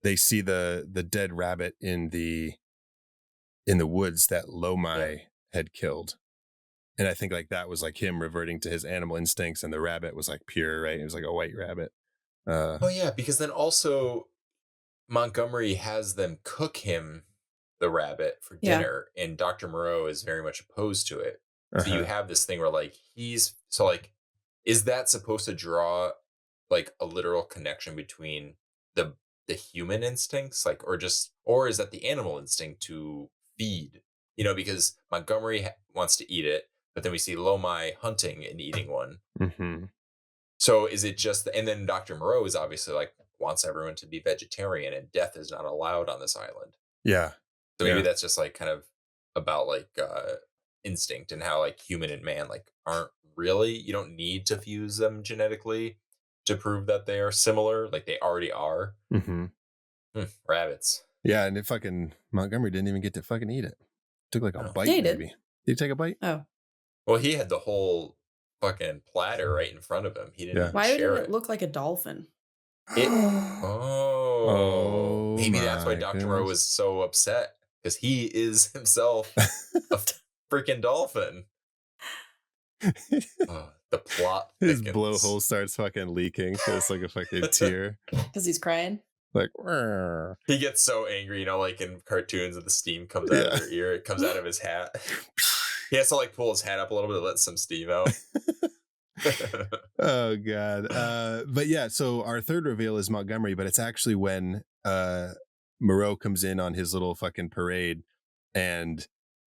they see the dead rabbit in the woods that Lomai had killed. And I think like that was like him reverting to his animal instincts, and the rabbit was like pure, right? It was like a white rabbit. Oh yeah, because then also Montgomery has them cook him the rabbit for Yeah. dinner, and Dr. Moreau is very much opposed to it. So you Uh-huh. have this thing where like is that supposed to draw like a literal connection between the human instincts, like or is that the animal instinct to feed? You know, because Montgomery wants to eat it, but then we see Lomai hunting and eating one. Mm-hmm. So is it just, and then Dr. Moreau is obviously like wants everyone to be vegetarian and death is not allowed on this island. Yeah. So maybe Yeah. that's just like kind of about like instinct and how like human and man like aren't really, you don't need to fuse them genetically to prove that they are similar. Like they already are. Mm-hmm. Rabbits. Yeah, and it fucking Montgomery didn't even get to fucking eat it. Took like a No. bite, Yeah, he did. maybe. Did he take a bite? Oh, Well, he had the whole fucking platter right in front of him. He didn't Yeah. even why share did it. it look like a dolphin? Oh, maybe that's why my Dr. Moreau goodness. was so upset because he is himself a freaking dolphin. The plot His thickens. blowhole starts fucking leaking. So it's like a fucking tear. Because he's crying. Like, "Rrr." He gets so angry, you know, like in cartoons, and the steam comes out of Yeah. their ear. It comes out of his hat. He has to like pull his hat up a little bit to let some steam out. Oh god. But yeah, so our third reveal is Montgomery, but it's actually when Moreau comes in on his little fucking parade, and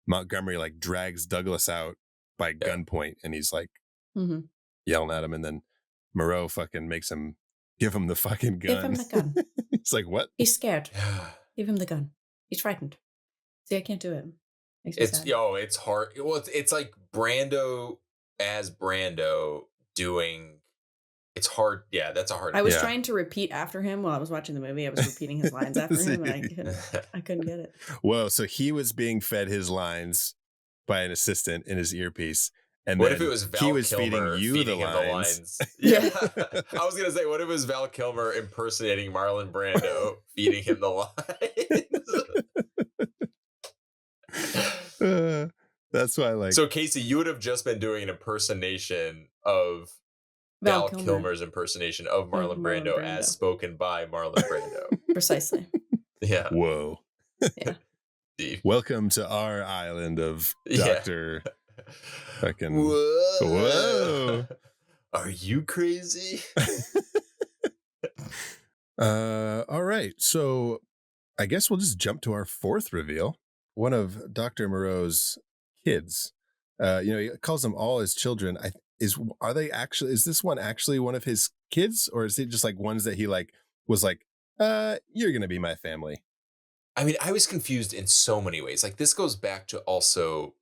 Montgomery like drags Douglas out by gunpoint, and he's like Mm-hmm. yelling at him, and then Moreau fucking makes him give him the fucking gun. Give him the gun. He's like, what? He's scared. Yeah. Give him the gun. He's frightened. See, I can't do it. Makes me sad. It's hard. Well, it's like Brando as Brando doing. It's hard. Yeah, that's a hard. I was Yeah. trying to repeat after him while I was watching the movie. I was repeating his lines after him, and I couldn't get it. Whoa, so he was being fed his lines by an assistant in his earpiece. And What then if it was Val he was Kilmer feeding you feeding the him lines? Yeah, I was gonna say, what if it was Val Kilmer impersonating Marlon Brando, feeding him the lines? That's why, like, So Casey, you would have just been doing an impersonation of Val Kilmer's impersonation of Marlon Brando as spoken by Marlon Brando. Precisely. Yeah. whoa. Yeah. Deep. Welcome to our island of Yeah. Dr. fucking Whoa. Whoa. Are you crazy? All right. So I guess we'll just jump to our fourth reveal. One of Dr. Moreau's kids. He calls them all his children. Is this one actually one of his kids, or is it just like ones that he like was like, you're gonna be my family? I mean, I was confused in so many ways. Like this goes back to also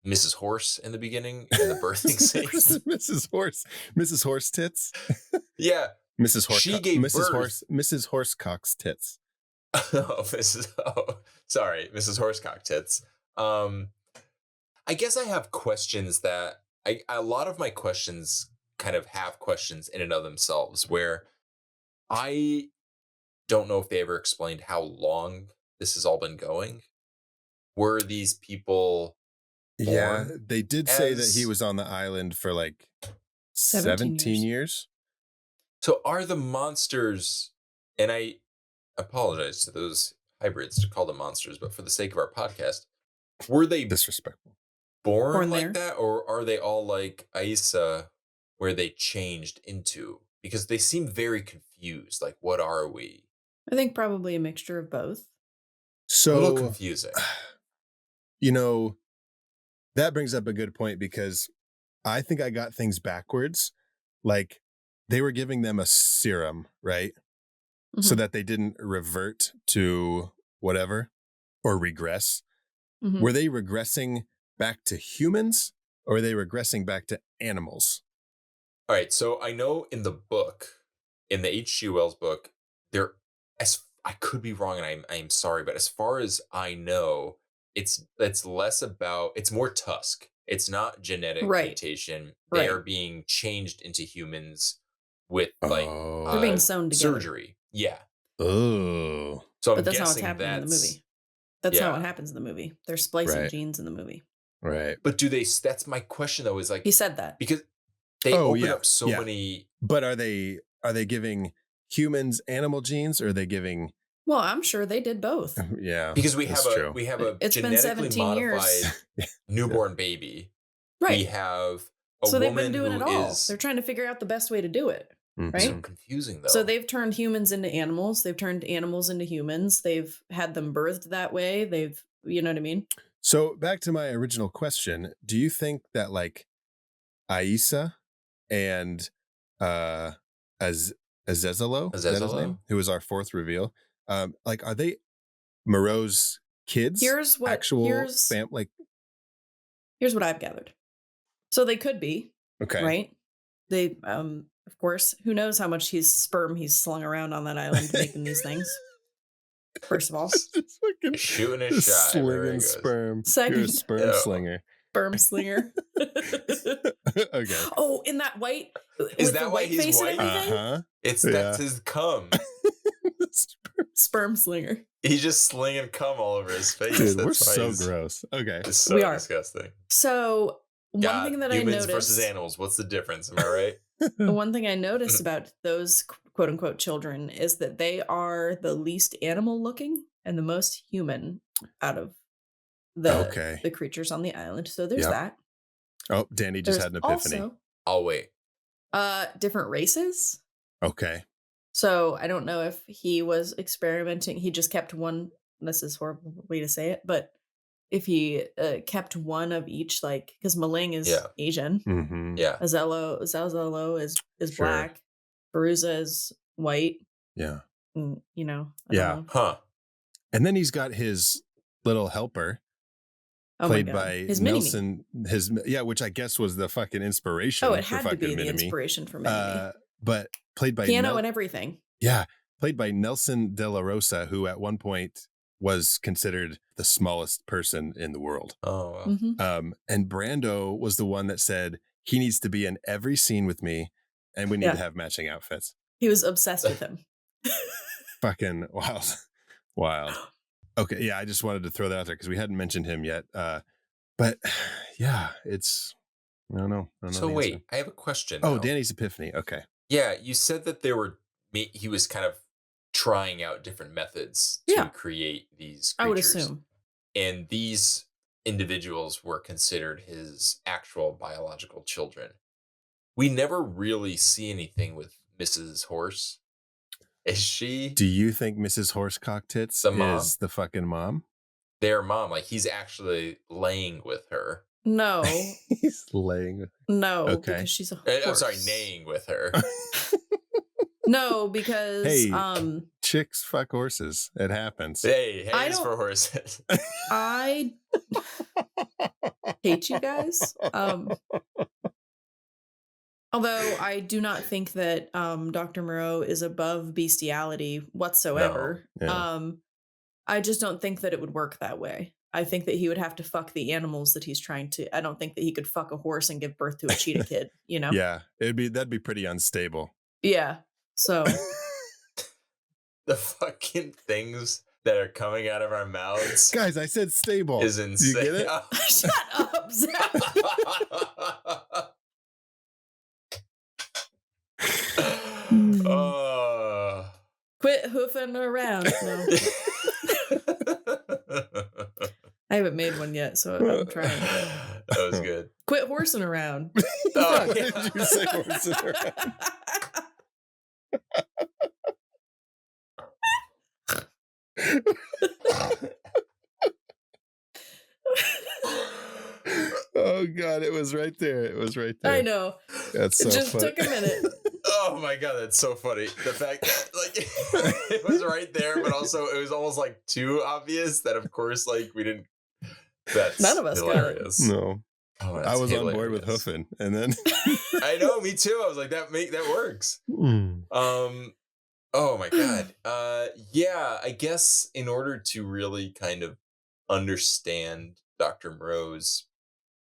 Mrs. Horse in the beginning in the birthing scenes. Mrs. Horse tits. Yeah. Mrs. Horse. She gave birth. Mrs. Horsecock's tits. Mrs. Horsecock tits. I guess I have questions that a lot of my questions kind of have questions in and of themselves where I don't know if they ever explained how long this has all been going. Were these people Yeah, born they did say that he as was on the island for like 17 17 years. so are the monsters, and I apologize to those hybrids to call them monsters, but for the sake of our podcast, were they Disrespectful. born Born like there. that, or are they all like Aisa where they changed into? Because they seem very confused. Like, what are we? I think probably a mixture of both. A little So, confusing. you know, that brings up a good point because I think I got things backwards. Like they were giving them a serum, right? So Mhm. that they didn't revert to whatever or regress. Mhm. Were they regressing back to humans or were they regressing back to animals? All right, so I know in the book, in the H.G. Wells book, there, as I could be wrong, and I'm sorry, but as far as I know, it's less about, it's more tusk. It's not genetic Right. mutation. They Right. are being changed into humans with like They're being Oh. sewn together. surgery. Yeah. Oh. So I'm But that's not what's guessing happening in the that's movie. That's not what yeah. happens in the movie. They're splicing Right. genes in the movie. Right. But do they? That's my question though. Is like He said that. because they Oh, open yeah, up so yeah. many. But are they giving humans animal genes or are they giving Well, I'm sure they did both. yeah. Because we that's have true. a It's been genetically 17 years. modified newborn baby. We Right. have a So they've woman been doing who it all. is They're trying to figure out the best way to do it. Mhm. Right? so confusing though. So they've turned humans into animals. They've turned animals into humans. They've had them birthed that way. They've, you know what I mean? So back to my original question, do you think that like Aisa and Az Azezalo, is that his name? Azezalo? Who was our fourth reveal? Like are they Moreau's kids? Here's what Actual here's like here's what I've gathered. So they could be, okay. right? They of course, who knows how much sperm he's slung around on that island making these things. First of all. Just fucking Shooting a just shot everywhere he slinging goes. sperm. You're a Second, sperm Yeah. slinger. sperm slinger. Okay. Oh, in that white Is with that the why white he's face white? and everything? Uh-huh. It's Yeah. that's his cum. Sperm slinger. He's just slinging cum all over his face. Dude, we're That's why so he's gross. Okay. It's so We are. disgusting. So one God, thing that I humans noticed versus animals. What's the difference? Am I right? the one thing I noticed about those quote unquote children is that they are the least animal looking and the most human out of Okay. the creatures on the island. So there's Yep. that. Oh, Danny just There's had an epiphany. also I'll wait. different races. Okay. So I don't know if he was experimenting. He just kept one. This is a horrible way to say it, but if he kept one of each, like because Maling is Yeah. Asian, Mm-hmm. Yeah. Zalzalo is Sure. black, Veruza is white. Yeah. And, you know, I Yeah. don't know. Huh. And then he's got his little helper Oh played my God. by His mini-me. Nelson. Which I guess was the fucking inspiration. Oh, it for had to fucking be the Mini-Me. inspiration for Mini-Me. But played by Piano and everything. Yeah, played by Nelson De La Rosa, who at one point was considered the smallest person in the world. Oh, wow. Mhm. And Brando was the one that said he needs to be in every scene with me, and we need Yeah. to have matching outfits. He was obsessed with him. Fucking wild, wild. Okay, yeah, I just wanted to throw that out there because we hadn't mentioned him yet. But yeah, it's I don't know. So the wait, answer. I have a question. Oh, now. Danny's epiphany. Okay. Yeah, you said that he was kind of trying out different methods to Yeah. create these creatures. I would assume. And these individuals were considered his actual biological children. We never really see anything with Mrs. Horse. Is she Do you think Mrs. Horsecock Tits The mom. is the fucking mom? their mom? Like he's actually laying with her. No, He's laying. no, Okay. because she's a I'm horse. sorry, neighing with her. No, because Hey. Chicks fuck horses. It happens. Hey, I hayes don't- for horses. I hate you guys. Although I do not think that Dr. Moreau is above bestiality whatsoever. No, yeah. I just don't think that it would work that way. I think that he would have to fuck the animals that he's trying to. I don't think that he could fuck a horse and give birth to a cheetah kid, you know? Yeah, that'd be pretty unstable. Yeah. So The fucking things that are coming out of our mouths Guys, I said stable. is insane. You get it? shut up, Zach. Oh. Quit hoofing around. No. I haven't made one yet, so I'm trying. That was good. Quit horsing around. Oh, What did you say? Horsing around? Oh God, it was right there. It was right there. I know. That's so It just funny. took a minute. Oh my God, that's so funny. The fact that like it was right there, but also it was almost like too obvious that of course like we didn't. That's None of us got it. hilarious. No, Oh, I that's was on board with hilarious. hoofing, and then I know, me too. I was like, that works. Mm. Oh my God. Yeah, I guess in order to really kind of understand Dr. Moreau's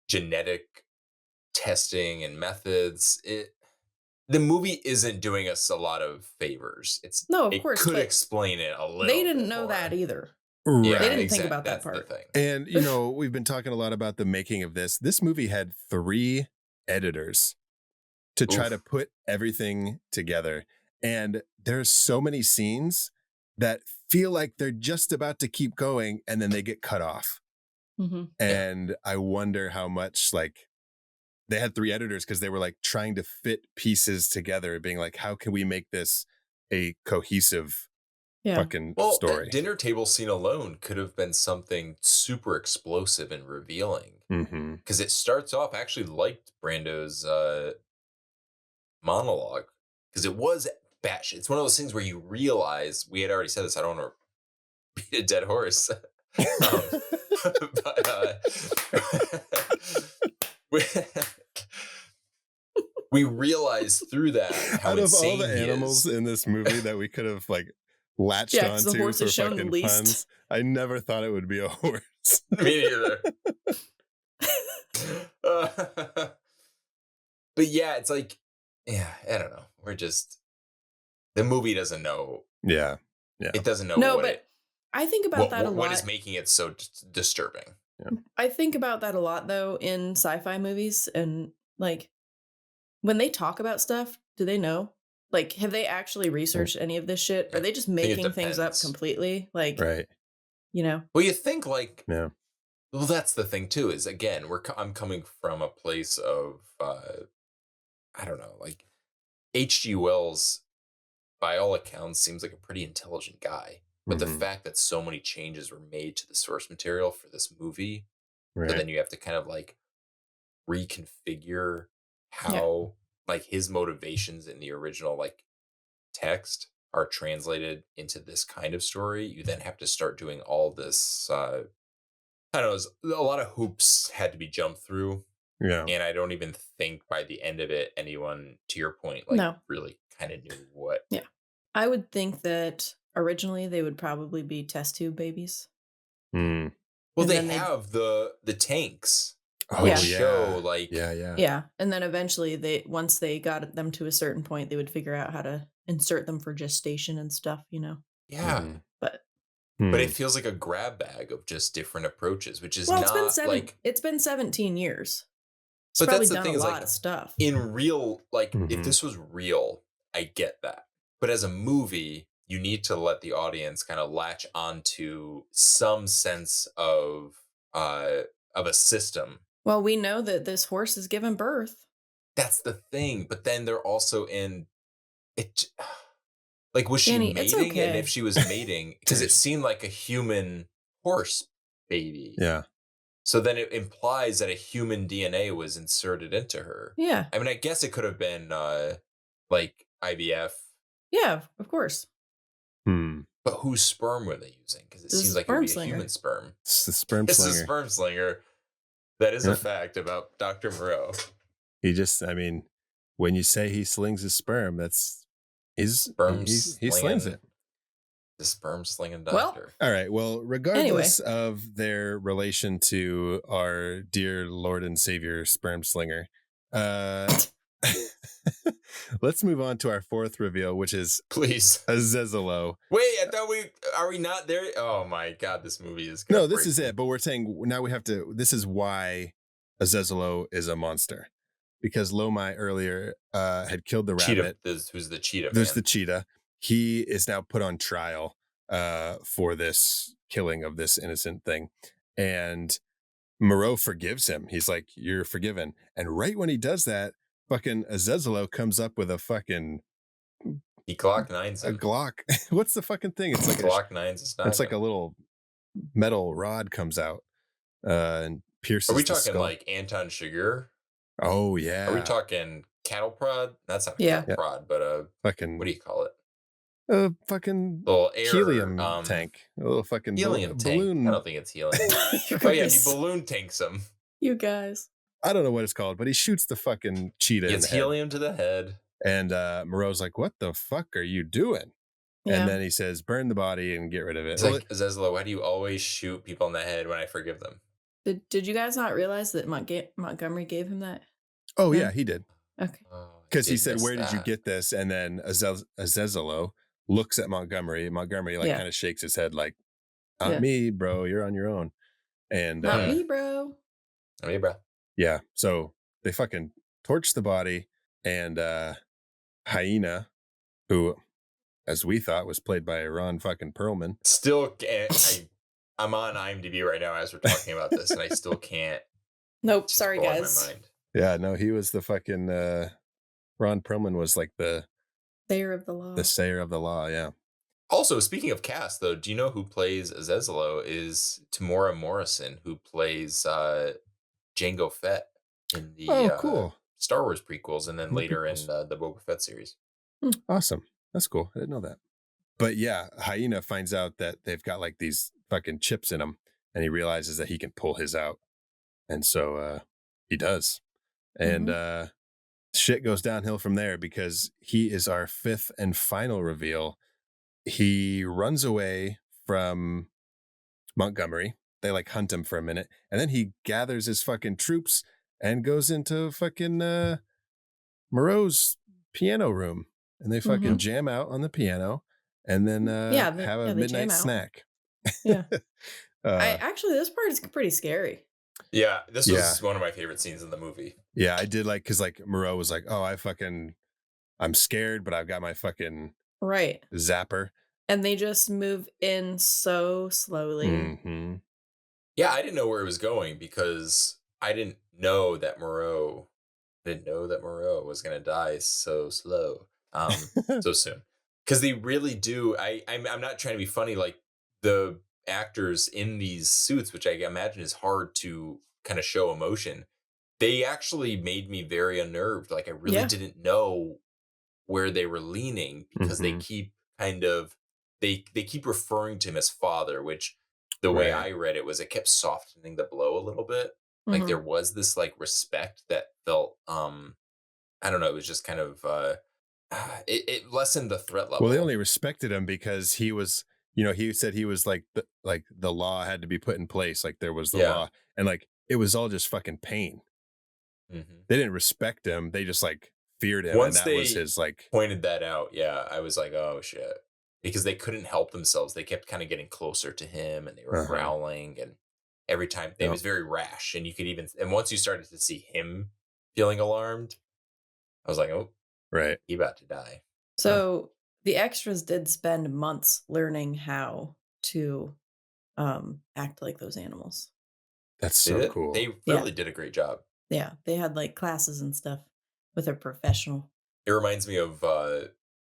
genetic testing and methods, the movie isn't doing us a lot of favors. No, of it course, could but explain it a little. They didn't bit know more. that either. Yeah, Right. They didn't think about that that's the part. thing. And we've been talking a lot about the making of this. This movie had 3 editors to try Oof. to put everything together. And there's so many scenes that feel like they're just about to keep going and then they get cut off. Mm-hmm. And I wonder how much like they had 3 editors because they were like trying to fit pieces together, being like, how can we make this a cohesive fucking Well, story? that dinner table scene alone could have been something super explosive and revealing. Mm-hmm. Because it starts off, I actually liked Brando's monologue. Because it was batshit. It's one of those things where you realize, we had already said this, I don't want to beat a dead horse. But we realized through that how Out of all insane the he animals is. in this movie that we could have like latched 'cause the onto horse for is shown the fucking least. puns, I never thought it would be a horse. Me neither. But yeah, it's like, yeah, I don't know. The movie doesn't know. Yeah. It doesn't know. No, what but I think about that a lot. What is making it so disturbing? I think about that a lot though in sci-fi movies, and like when they talk about stuff, do they know? Like, have they actually researched any of this shit? Are they just I think it making things up depends. completely? Like, Right. you know? Well, you think like, Yeah. well, that's the thing too. Is again, I'm coming from a place of I don't know, like H.G. Wells, by all accounts, seems like a pretty intelligent guy. But the Mhm. fact that so many changes were made to the source material for this movie, Right. so then you have to kind of like reconfigure how like his motivations in the original like text are translated into this kind of story. You then have to start doing all this. I don't know. A lot of hoops had to be jumped through. Yeah. And I don't even think by the end of it, anyone, to your point, like No. really kind of knew what. Yeah. I would think that originally they would probably be test tube babies. Mm. Well, And they then they'd- have the tanks, Oh, which Yeah. show like Yeah. Yeah. And then eventually once they got them to a certain point, they would figure out how to insert them for gestation and stuff, you know? yeah. Mhm. But Hmm. But it feels like a grab bag of just different approaches, which is well, not like. it's been 17 years. It's But probably that's the done thing a is, lot like, of stuff. In real, like if Mhm. this was real, I get that. But as a movie, you need to let the audience kind of latch onto some sense of a system. Well, we know that this horse is given birth. That's the thing. But then they're also in it. Like, was she Danny, it's mating? And okay. if she was mating, because it seemed like a human horse baby. Yeah. So then it implies that a human DNA was inserted into her. Yeah. I mean, I guess it could have been like IVF, Yeah, of course. Hmm. but whose sperm were they using? Because it This seems like it sperm would be slinger. a human sperm. It's the sperm It's a slinger. sperm slinger. That is Yeah. a fact about Dr. Moreau. He just, I mean, when you say he slings his sperm, that's he slings slinging it. The sperm slinging Well, doctor. All right. Well, regardless of their relation to our dear Lord and Savior sperm slinger, let's move on to our fourth reveal, which is Please. Azezelo. Wait, I thought are we not there? Oh my god, this movie is No, this is it. But we're saying now we have to. This is why Azezelo is a monster, because Lomai earlier had killed the Cheetah. rabbit. Who's the cheetah? There's man. the cheetah. He is now put on trial for this killing of this innocent thing, and Moreau forgives him. He's like, "You're forgiven." And right when he does that, fucking Azezelo comes up with a fucking He Glock nines a him. Glock. What's the fucking thing? It's like Glock nines his it's like noggin. a little metal rod comes out and pierces. Are we the talking skull. like Anton Chigurh? Oh yeah. Are we talking cattle prod? That's not a Yeah. cattle prod, but fucking what do you call it? a fucking Little air helium tank, a little fucking helium tank. balloon. I don't think it's helium. You Oh yeah, he guys. balloon tanks him. You guys. I don't know what it's called, but he shoots the fucking cheetah in Gets the head. helium to the head. And Moreau's like, "What the fuck are you doing?" Yeah. And then he says, "Burn the body and get rid of it." It's like, Zezlo, why do you always shoot people in the head when I forgive them? Did you guys not realize that Montgomery gave him that? Oh No? yeah, he did. Okay. Oh, I Because he did said, miss "Where did you that. get this?" And then Azezelo looks at Montgomery. Montgomery like Yeah. kind of shakes his head like, "Not Yeah. me, bro. You're on your own." And Not me, bro. I mean, bro. yeah, so they fucking torch the body, and Hyena, who, as we thought, was played by Ron fucking Perlman. Still can't. I'm on IMDb right now as we're talking about this, and I still can't. Nope. It's Sorry, blowing guys. my mind. Yeah, no, he was the fucking Ron Perlman was like the Sayer of the law. sayer of the law. Yeah. Also, speaking of cast, though, do you know who plays Azezelo is Tamora Morrison, who plays Jango Fett in the cool. Star Wars prequels, and then The later prequels. in the Boba Fett series. Awesome. That's cool. I didn't know that. But yeah, Hyena finds out that they've got like these fucking chips in them, and he realizes that he can pull his out. And so he does. And shit goes downhill from there because he is our fifth and final reveal. He runs away from Montgomery. They like hunt him for a minute, and then he gathers his fucking troops and goes into fucking Moreau's piano room, and they fucking jam out on the piano, and then have a they jam midnight out. snack. Yeah. Actually, this part is pretty scary. Yeah, this was one of my favorite scenes in the movie. Yeah, I did like because like Moreau was like, "Oh, I'm scared, but I've got my fucking Right. zapper." And they just move in so slowly. Mm-hmm. Yeah, I didn't know where it was going because I didn't know that Moreau was gonna die so slow, so soon. Because they really do. I'm not trying to be funny. Like the actors in these suits, which I imagine is hard to kind of show emotion, they actually made me very unnerved. Like I really didn't know where they were leaning because they keep kind of they keep referring to him as father, which the way I read it was it kept softening the blow a little bit. Like there was this like respect that felt I don't know, it was just kind of it lessened the threat level. Well, they only respected him because he was, he said he was like the law had to be put in place, like there was the law, and like it was all just fucking pain. They didn't respect him; they just like feared him. Once and that was his like pointed that out, I was like, oh shit, because they couldn't help themselves. They kept kind of getting closer to him, and they were growling, and every time it was very rash. And you could even, and once you started to see him feeling alarmed, I was like, oh, he about to die. So the extras did spend months learning how to act like those animals. That's so cool. They really did a great job. Yeah, they had like classes and stuff with a professional. It reminds me of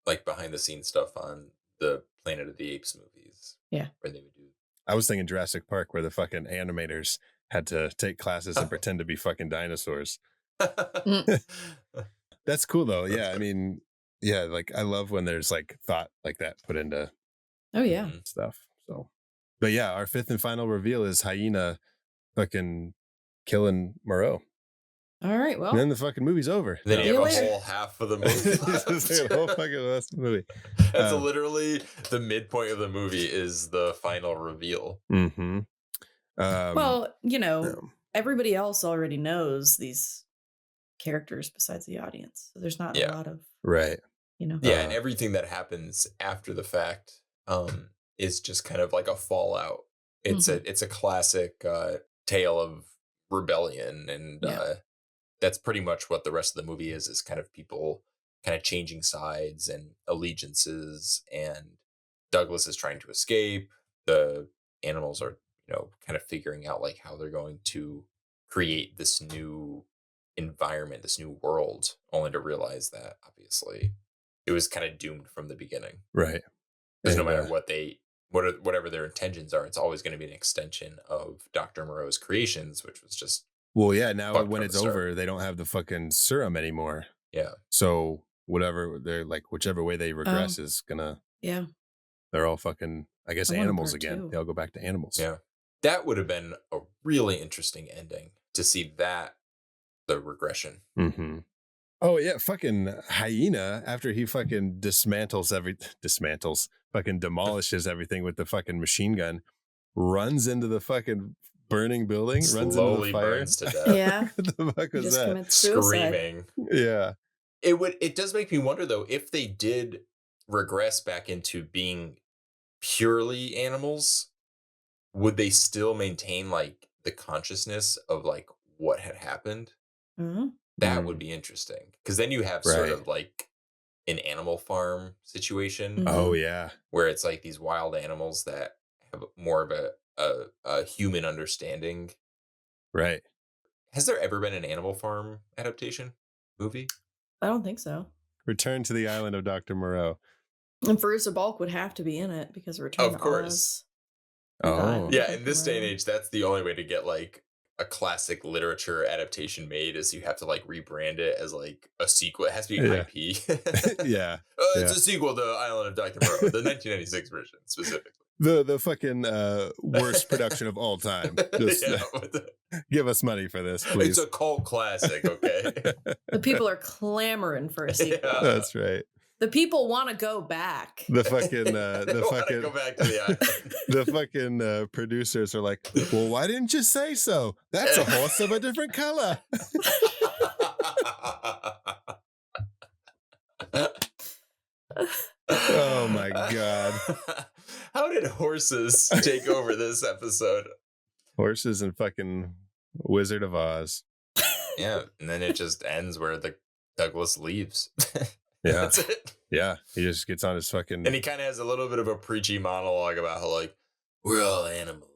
like behind the scenes stuff on the Planet of the Apes movies. Yeah, where they would do. I was thinking Jurassic Park, where the fucking animators had to take classes and pretend to be fucking dinosaurs. That's cool though. Yeah, I mean, yeah, like I love when there's like thought like that put into stuff. So, but yeah, our fifth and final reveal is Hyena fucking killing Moreau. All right. Well, And then the fucking movie's over. Then See you you have a later. whole half of the movie. The whole fucking rest of the movie. That's literally the midpoint of the movie is the final reveal. Mm-hmm. well, everybody else already knows these characters besides the audience. So there's not a lot of, right. Yeah, and everything that happens after the fact is just kind of like a fallout. It's a classic tale of rebellion, and that's pretty much what the rest of the movie is kind of people kind of changing sides and allegiances, and Douglas is trying to escape. The animals are, kind of figuring out like how they're going to create this new environment, this new world, only to realize that obviously it was kind of doomed from the beginning. Right. Because no matter whatever their intentions are, it's always going to be an extension of Dr. Moreau's creations, which was just now when it's over, they don't have the fucking serum anymore. Yeah. So whatever they're like, whichever way they regress is gonna. Yeah. They're all fucking, I guess, animals again. Two. They all go back to animals. Yeah. That would have been a really interesting ending to see the regression. Mm-hmm. Oh yeah, fucking hyena after he fucking demolishes everything with the fucking machine gun, runs into the fucking burning building, Slowly runs into the fire. burns to death. Yeah. What the fuck was that? Commits suicide. Screaming. Yeah. It does make me wonder though, if they did regress back into being purely animals, would they still maintain like the consciousness of like what had happened? Mm-hmm. That would be interesting, because then you have sort of like an Animal Farm situation. Mm-hmm. Oh yeah, where it's like these wild animals that have more of a human understanding. Right. Has there ever been an Animal Farm adaptation movie? I don't think so. Return to the Island of Dr. Moreau. And Farouza Balk would have to be in it because Return Of to course. Oz. Oh. Yeah, in this day and age, that's the only way to get like a classic literature adaptation made, is you have to like rebrand it as like a sequel. It has to be IP. Yeah. It's a sequel to Island of Dr. Moreau, the 1996 version specifically. The fucking worst production of all time. Just give us money for this, please. It's a cult classic, okay? The people are clamoring for a sequel. Yeah. That's right. The people want to go back. The fucking go back to the island. The fucking producers are like, well, why didn't you say so? That's a horse of a different color. Oh my god. How did horses take over this episode? Horses and fucking Wizard of Oz. Yeah, and then it just ends where the Douglas leaves. Yeah. That's it. Yeah. He just gets on his fucking... And he kind of has a little bit of a preachy monologue about how, like, we're all animals.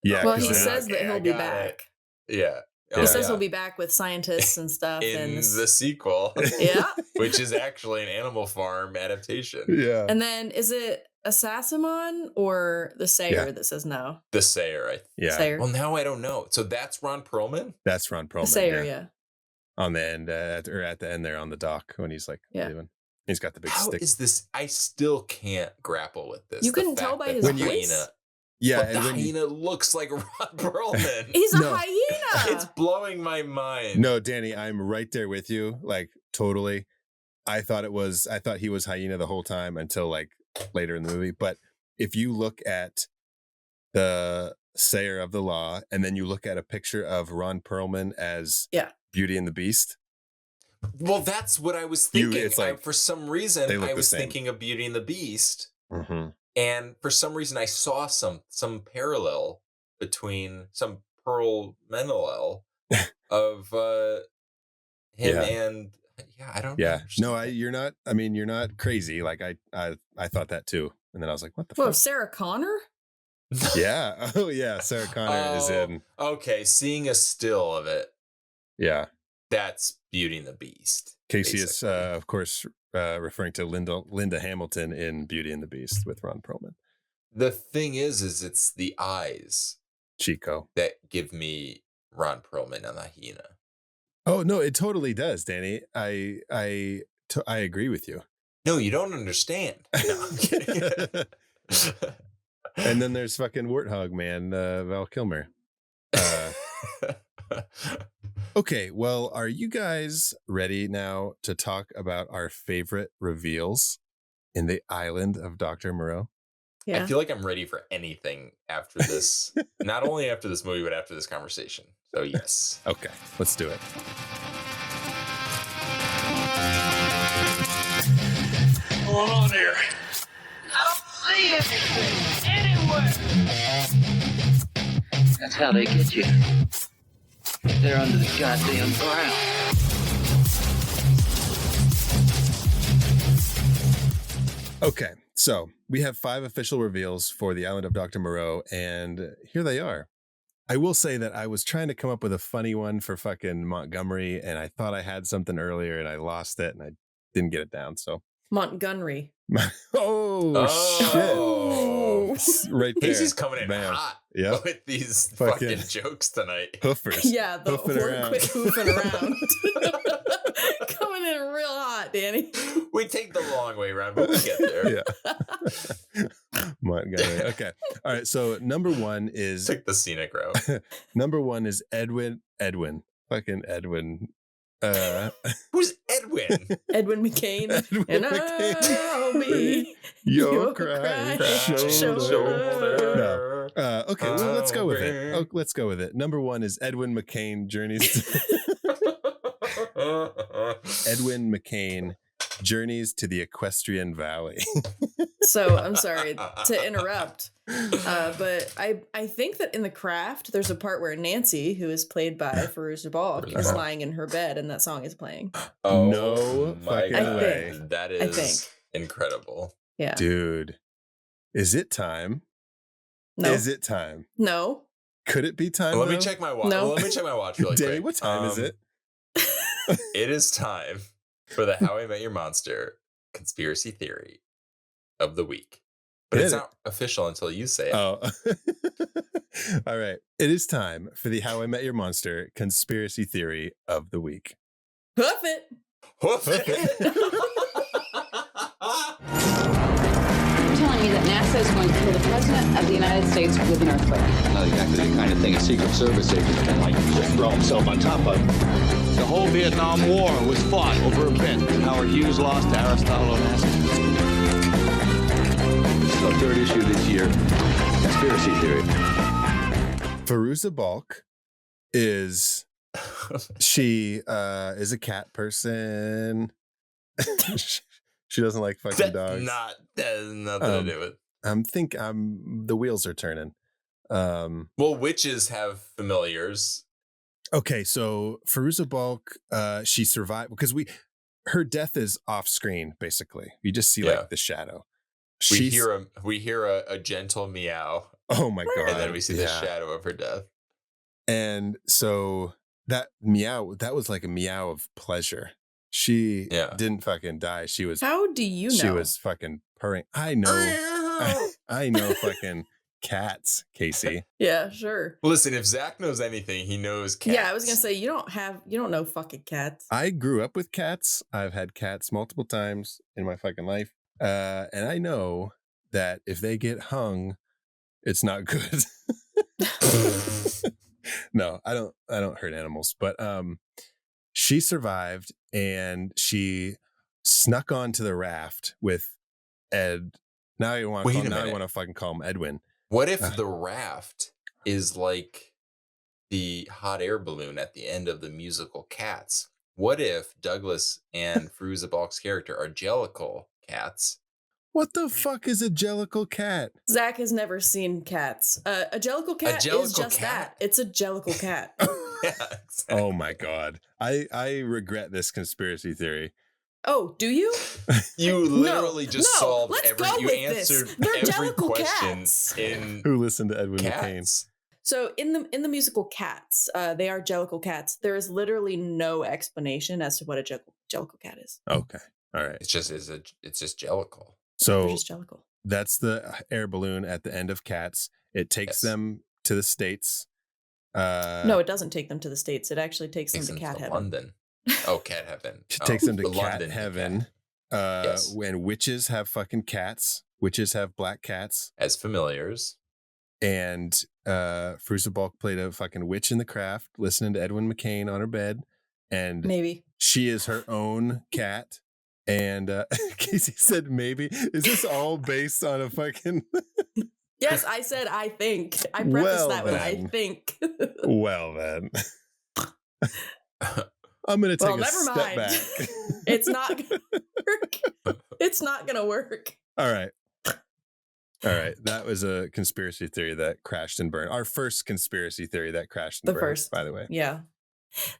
Yeah. Well, he says that he'll be back. Yeah. He says he'll be back with scientists and stuff. In the sequel. Yeah. Which is actually an Animal Farm adaptation. Yeah. And then is it Assassimon or the Sayer that says no? The Sayer, Sayer. Well, now I don't know. So that's Ron Perlman? That's Ron Perlman. The Sayer, yeah. On the end, at the end there on the dock when he's like leaving. He's got the big stick. How is this? I still can't grapple with this. You couldn't tell by his voice? Yeah, but the hyena looks like Ron Perlman. He's a hyena. It's blowing my mind. No, Danny, I'm right there with you. Like, totally. I thought he was hyena the whole time until like later in the movie. But if you look at the Sayer of the Law and then you look at a picture of Ron Perlman as Beauty and the Beast. Well, that's what I was thinking. It's like, for some reason, I was same. thinking of Beauty and the Beast. Mm-hmm. And for some reason, I saw some parallel between some Pearl Menelel of him and I don't know. No, you're not crazy. Like I thought that too, and then I was like, what the fuck? Sarah Connor? Yeah. Oh yeah, Sarah Connor is in. Okay, seeing a still of it. Yeah, that's Beauty and the Beast. Casey is, of course, referring to Linda Hamilton in Beauty and the Beast with Ron Perlman. The thing is it's the eyes, Chico, that give me Ron Perlman and the hyena. Oh no, it totally does, Danny. I agree with you. No, you don't understand. No, I'm kidding. And then there's fucking Warthog Man, Val Kilmer. Okay, well, are you guys ready now to talk about our favorite reveals in the island of Dr. Moreau? I Yeah. feel like I'm ready for anything after this. Not only after this movie, but after this conversation. So yes. Okay, let's do it. What's going on here? I don't see anything anywhere. That's how they get you. They're under the goddamn ground. Okay, so we have 5 official reveals for the island of Dr. Moreau, and here they are. I will say that I was trying to come up with a funny one for fucking Montgomery, and I thought I had something earlier, and I lost it, and I didn't get it down, so. Montgomery. Oh, shit. Right there. Casey's coming in Bam. hot Yep. with these Fucking fucking jokes tonight. Hoofers. Yeah, the Hoofing horn around. quit hoofing around. Coming in real hot, Danny. We take the long way around, but we get there. Yeah. Montgomery. Okay. All right. So number 1 is Took the scenic route. number 1 is Edwin. Fucking Edwin. Who's Edwin? Edwin McCain. Edwin And McCain. I'll be Your crying crying shoulder. No. Okay, well, let's go with it. Oh, let's go with it. Number 1 is Edwin McCain Journeys. Edwin McCain Journeys to the Equestrian Valley. So I'm sorry to interrupt, but I think that in The Craft, there's a part where Nancy, who is played by Fairuza Balk, is lying in her bed and that song is playing. Oh, No my fucking God. way. That I is think. incredible. Yeah. Dude, is it time? No. Is it time? No. Could it be time? Let me though? check my watch. No. Let me check my watch really Danny, quick. what time is it? It is time for the How I Met Your Monster conspiracy theory of the week. But it's Hit it. not official until you say it. Oh. All right. It is time for the How I Met Your Monster conspiracy theory of the week. Hoof it. Hoof it. You're telling me that NASA is going to kill the President of the United States with an earthquake. Not exactly the kind of thing a Secret Service agent can like just throw himself on top of. The whole Vietnam War was fought over a bet. Howard Hughes lost to Aristotle Onassis. This is the 3rd issue this year. Conspiracy theory. Fairuza Balk is she is a cat person. She doesn't like fucking dogs. That has nothing to do with. The wheels are turning. Well, witches have familiars. Okay, so Fairuza Balk, she survived because her death is off screen. Basically, you just see like the shadow. We hear a gentle meow. Oh my god! And then we see the shadow of her death. And so that meow, that was like a meow of pleasure. She didn't fucking die. She was. How do you know? She was fucking purring. I know. I know fucking cats, Casey. Yeah, sure. Listen, if Zach knows anything, he knows cats. Yeah, I was gonna say you don't know fucking cats. I grew up with cats. I've had cats multiple times in my fucking life. And I know that if they get hung, it's not good. No, I don't hurt animals, but she survived and she snuck onto the raft with Ed. Now I want to fucking call him Edwin. What if the raft is like the hot air balloon at the end of the musical Cats? What if Douglas and Fairuza Balk's character are jellicle cats? What the fuck is a jellicle cat? Zach has never seen cats. A jellicle cat is just that. It's a jellicle cat. Yeah, exactly. Oh my god. I regret this conspiracy theory. Oh, do you? You literally just solved let's every. go You with answered this. They're every jellicle question cats. in Who listened to Edwin McCain? Cats. So in the musical Cats, they are jellicle cats. There is literally no explanation as to what a jellicle cat is. Okay. All right. It's just jellicle. So They're just jellicle. that's the air balloon at the end of Cats. It takes them to the States. No, it doesn't take them to the States. It actually takes them to cat heaven. London. Oh, cat heaven. It takes them to the cat London heaven. cat. Yes. When witches have fucking cats. Witches have black cats. As familiars. and Frusa Balk played a fucking witch in The Craft, listening to Edwin McCain on her bed, and Maybe. she is her own cat. And Casey said, "Maybe." Is this all based on a fucking? Yes, I said I think. I prefaced that with I think. Well then. I'm gonna take a never step mind. back. It's not gonna work. It's not gonna work. All right. That was a conspiracy theory that crashed and burned. Our first conspiracy theory that crashed and burned, first, by the way. Yeah.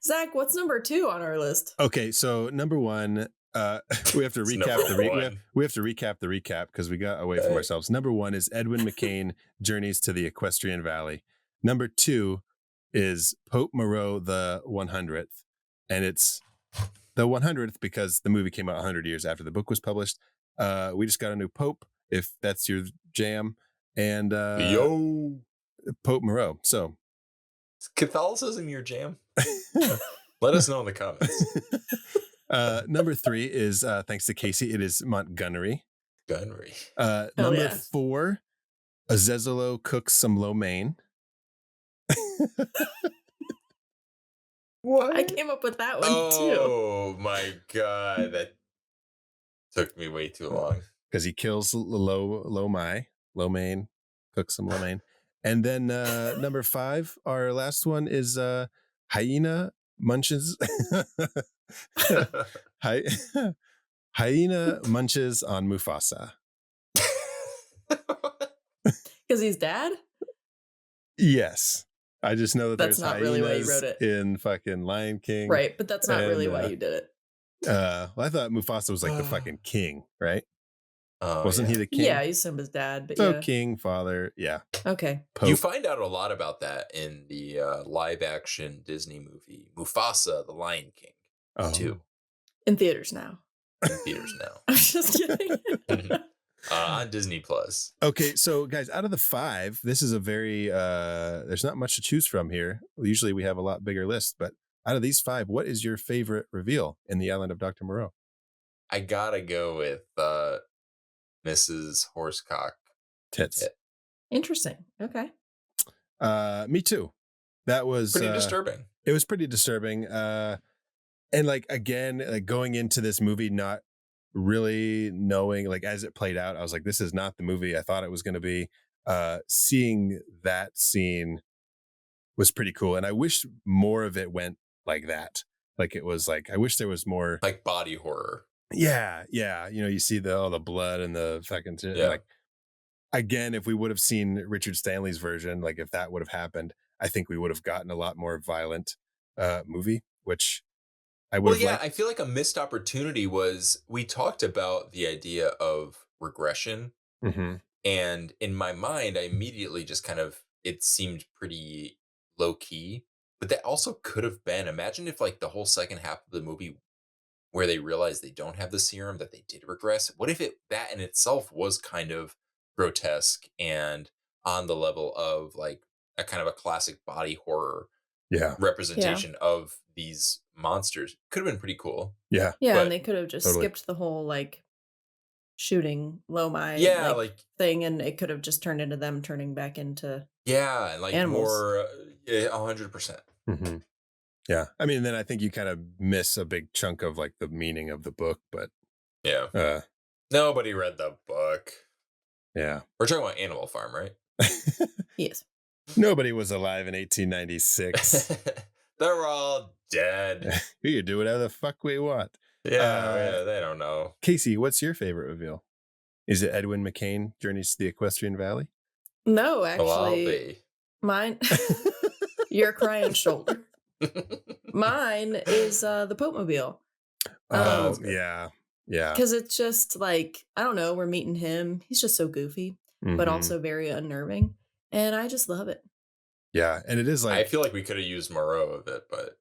Zach, what's number 2 on our list? Okay, so number 1, we have to recap we have to recap the recap because we got away from ourselves. Number 1 is Edwin McCain Journeys to the Equestrian Valley. Number 2 is Pope Moreau the 100th, and it's the 100th because the movie came out 100 years after the book was published. We just got a new pope, if that's your jam, and Pope Moreau. So, is Catholicism your jam? Let us know in the comments. Number 3 is thanks to Casey. It is Montgomery. Number 4, Azezolo cooks some lo mein. What? I came up with that one too. Oh my god, that took me way too long. Because he kills lo mein, cooks some lo mein. And then number 5, our last one is hyena munches. Hyena munches on Mufasa. Because he's dad? Yes. I just know that that's there's not hyenas really why you wrote it in fucking Lion King. Right, but that's not really why you did it. Well, I thought Mufasa was like the fucking king, right? Wasn't he the king? Yeah, he's Simba's dad, but so king, father, yeah. Okay. Pope. You find out a lot about that in the live action Disney movie Mufasa the Lion King 2. In theaters now. I'm just kidding. On Disney Plus. Okay, so guys, out of the 5, this is a very there's not much to choose from here. Usually we have a lot bigger list, but out of these 5, what is your favorite reveal in The Island of Dr. Moreau? I gotta go with Mrs. Horsecock Tits. Interesting. Okay. Me too. That was pretty disturbing. It was pretty disturbing. And like, again, like going into this movie, not really knowing, like as it played out, I was like, this is not the movie I thought it was going to be. Seeing that scene was pretty cool. And I wish more of it went like that. Like it was like, I wish there was more like body horror. Yeah. You know, you see all the blood and the fucking like, again, if we would have seen Richard Stanley's version, like if that would have happened, I think we would have gotten a lot more violent movie, which I would I feel like a missed opportunity was we talked about the idea of regression. Mm-hmm. And in my mind, I immediately just kind of, it seemed pretty low key, but that also could have been, imagine if like the whole second half of the movie where they realize they don't have the serum, that they did regress. What if that in itself was kind of grotesque and on the level of like a kind of a classic body horror representation of these monsters? Could have been pretty cool. Yeah. And they could have just skipped the whole like shooting Lomai thing, and it could have just turned into them turning back into and like animals. More 100%. Mm-hmm. Yeah, I mean, then I think you kind of miss a big chunk of like the meaning of the book, but nobody read the book. Yeah, we're talking about Animal Farm, right? Yes. Nobody was alive in 1896. They're all dead. We could do whatever the fuck we want. Yeah, they don't know. Casey, what's your favorite reveal? Is it Edwin McCain Journeys to the Equestrian Valley? No, actually, mine. Your crying shoulder. Mine is the Pope-mobile. Yeah. Because it's just like, I don't know, we're meeting him. He's just so goofy, but also very unnerving. And I just love it. Yeah. And it is like, I feel like we could have used Moreau of it, but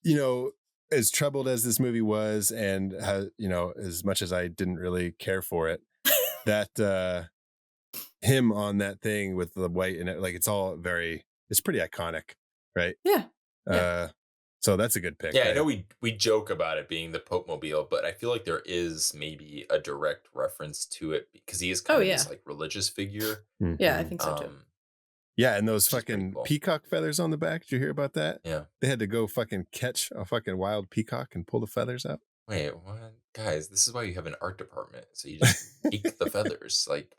you know, as troubled as this movie was, and you know, as much as I didn't really care for it, that him on that thing with the white and like it's pretty iconic, right? Yeah. So that's a good pick. Yeah, I know we joke about it being the Pope Mobile, but I feel like there is maybe a direct reference to it because he is kind of this like religious figure. Yeah, I think so too. Yeah, and those Which is pretty fucking cool. peacock feathers on the back. Did you hear about that? Yeah. They had to go fucking catch a fucking wild peacock and pull the feathers out. Wait, what? Guys, this is why you have an art department. So you just take the feathers. Like,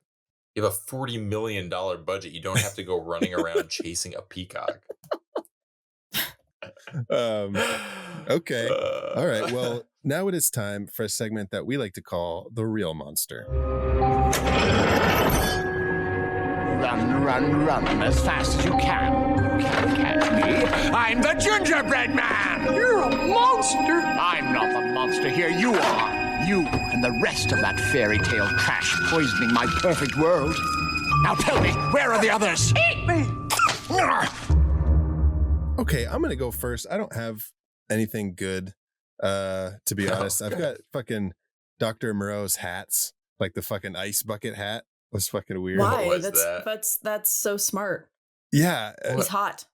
you have a $40 million budget. You don't have to go running around chasing a peacock. Okay. All right. Well, now it is time for a segment that we like to call The Real Monster. Run, run, run as fast as you can. You can't catch me. I'm the gingerbread man. You're a monster. I'm not the monster here. You are. You and the rest of that fairy tale trash poisoning my perfect world. Now tell me, where are the others? Eat me! Okay, I'm gonna go first. I don't have anything good, to be honest. I've got fucking Dr. Moreau's hats, like the fucking ice bucket hat was fucking weird. Why? was That's so smart. Yeah. He's hot.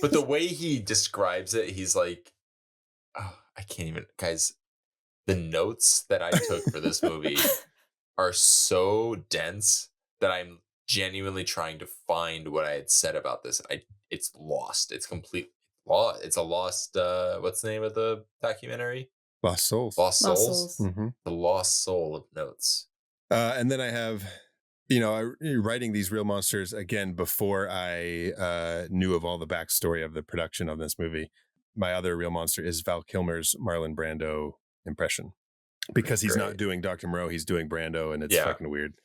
But the way he describes it, he's like, oh, I can't even, guys, the notes that I took for this movie are so dense that I'm genuinely trying to find what I had said about this. It's lost. It's complete lost. It's a lost, what's the name of the documentary? Lost Souls. Lost Souls. Lost Souls. Mm-hmm. The lost soul of notes. And then I have, writing these real monsters again before I knew of all the backstory of the production of this movie. My other real monster is Val Kilmer's Marlon Brando impression, because he's not doing Dr. Moreau, he's doing Brando, and it's fucking weird.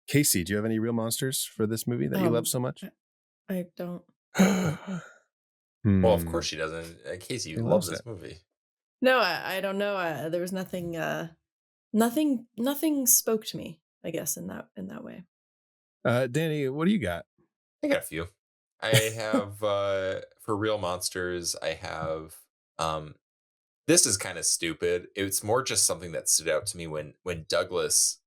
Casey, do you have any real monsters for this movie that you love so much? I don't. Well, of course she doesn't. Casey loves this movie. No, I don't know. There was nothing. Nothing spoke to me, I guess, in that way. Danny, what do you got? I got a few. I have for real monsters, I have this is kind of stupid. It's more just something that stood out to me when Douglas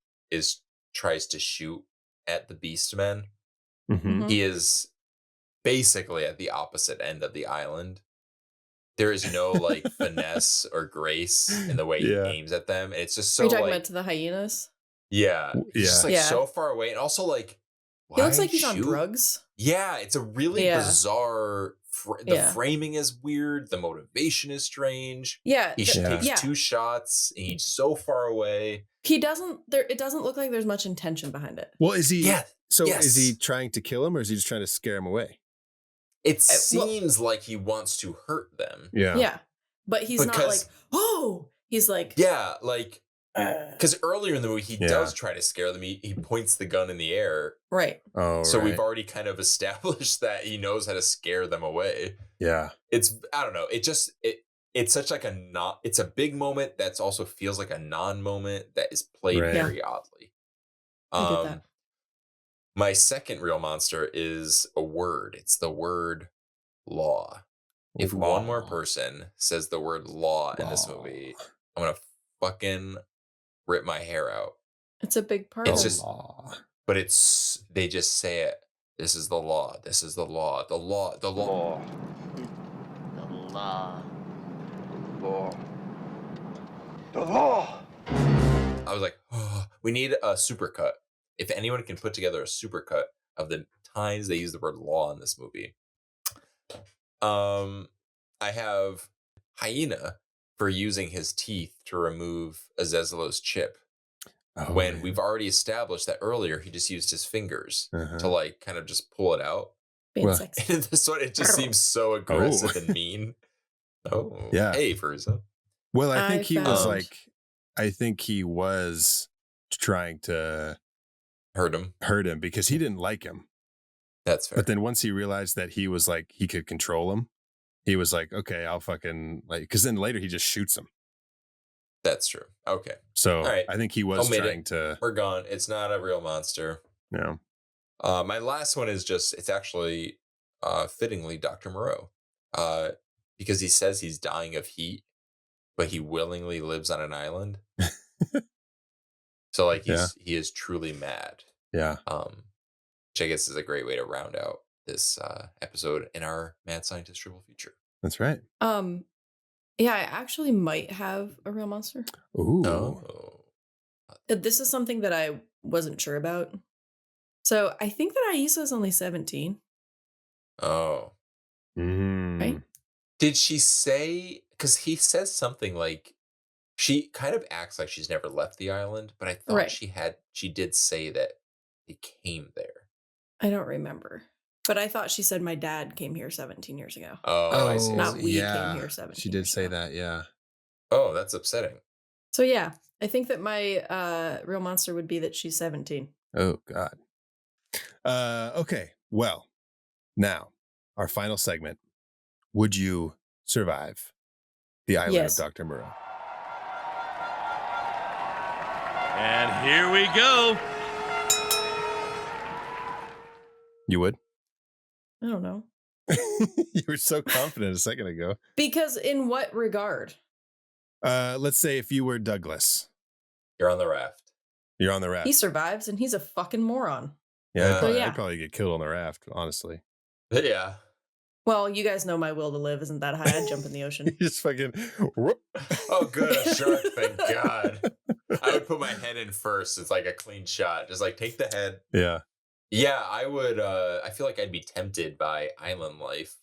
tries to shoot at the Beastmen. Mm-hmm. He is basically at the opposite end of the island. There is no like finesse or grace in the way he aims at them. It's just so. Are you talking about to the hyenas? Yeah, he's just like so far away, and also like he looks like he's on drugs. Yeah, it's a really bizarre. The framing is weird. The motivation is strange. Yeah, he takes 2 shots, and he's so far away. He doesn't. It doesn't look like there's much intention behind it. Well, is he? Yeah. So is he trying to kill him, or is he just trying to scare him away? It seems like he wants to hurt them. Yeah. Yeah, but he's not like, oh, he's like, yeah, like. Because earlier in the movie, he does try to scare them. He points the gun in the air. Right. Oh, so we've already kind of established that he knows how to scare them away. Yeah. I don't know. It's such like it's a big moment that's also feels like a non-moment that is played very oddly. I get that. My second real monster is a word. It's the word law. If one more person says the word law in this movie, I'm going to fucking rip my hair out. It's a big part of law. But they just say it. This is the law. This is the law. The law. The law. The law. Law. The law. I was like, oh, we need a supercut. If anyone can put together a supercut of the times they use the word law in this movie. I have hyena for using his teeth to remove Azezelo's chip. When we've already established that earlier, he just used his fingers to like kind of just pull it out. Being sexy. And this one, it just seems so aggressive and mean. Oh, yeah. Hey, Frieza. Well, I think he was trying to hurt him because he didn't like him. That's fair. But then once he realized that he was like, he could control him, he was like, okay, I'll fucking like, because then later he just shoots him. That's true. Okay. So right. I think he was trying to. We're gone. It's not a real monster. No. My last one is it's actually fittingly Dr. Moreau. Because he says he's dying of heat, but he willingly lives on an island. So like he is truly mad. Yeah. Which I guess is a great way to round out this episode in our Mad Scientist Triple Feature. That's right. Yeah, I actually might have a real monster. Ooh. Oh. This is something that I wasn't sure about. So I think that Aisa is only 17, Oh. right? Mm. Did she say, because he says something like she kind of acts like she's never left the island, but I thought Right. she did say that he came there. I don't remember. But I thought she said my dad came here 17 years ago. Oh, I see, I Not Oh, see. we came yeah. here She 17 did years say ago. that, yeah. Oh, that's upsetting. So yeah, I think that my real monster would be that she's 17. Oh, God. Okay, well, now, our final segment. Would you survive the island of Yes. Dr. Moreau? And here we go. You would? I don't know. You were so confident a second ago. Because in what regard? Let's say if you were Douglas, You're on the raft. you're on the raft. He survives and he's a fucking moron. Yeah, So, yeah. I'd probably get killed on the raft, honestly. Yeah. Well, you guys know my will to live isn't that high. I'd jump in the ocean. You just fucking whoop. Oh, good, a shark, thank God. I would put my head in first. It's like a clean shot. Just like take the head. Yeah. Yeah, I would. I feel like I'd be tempted by island life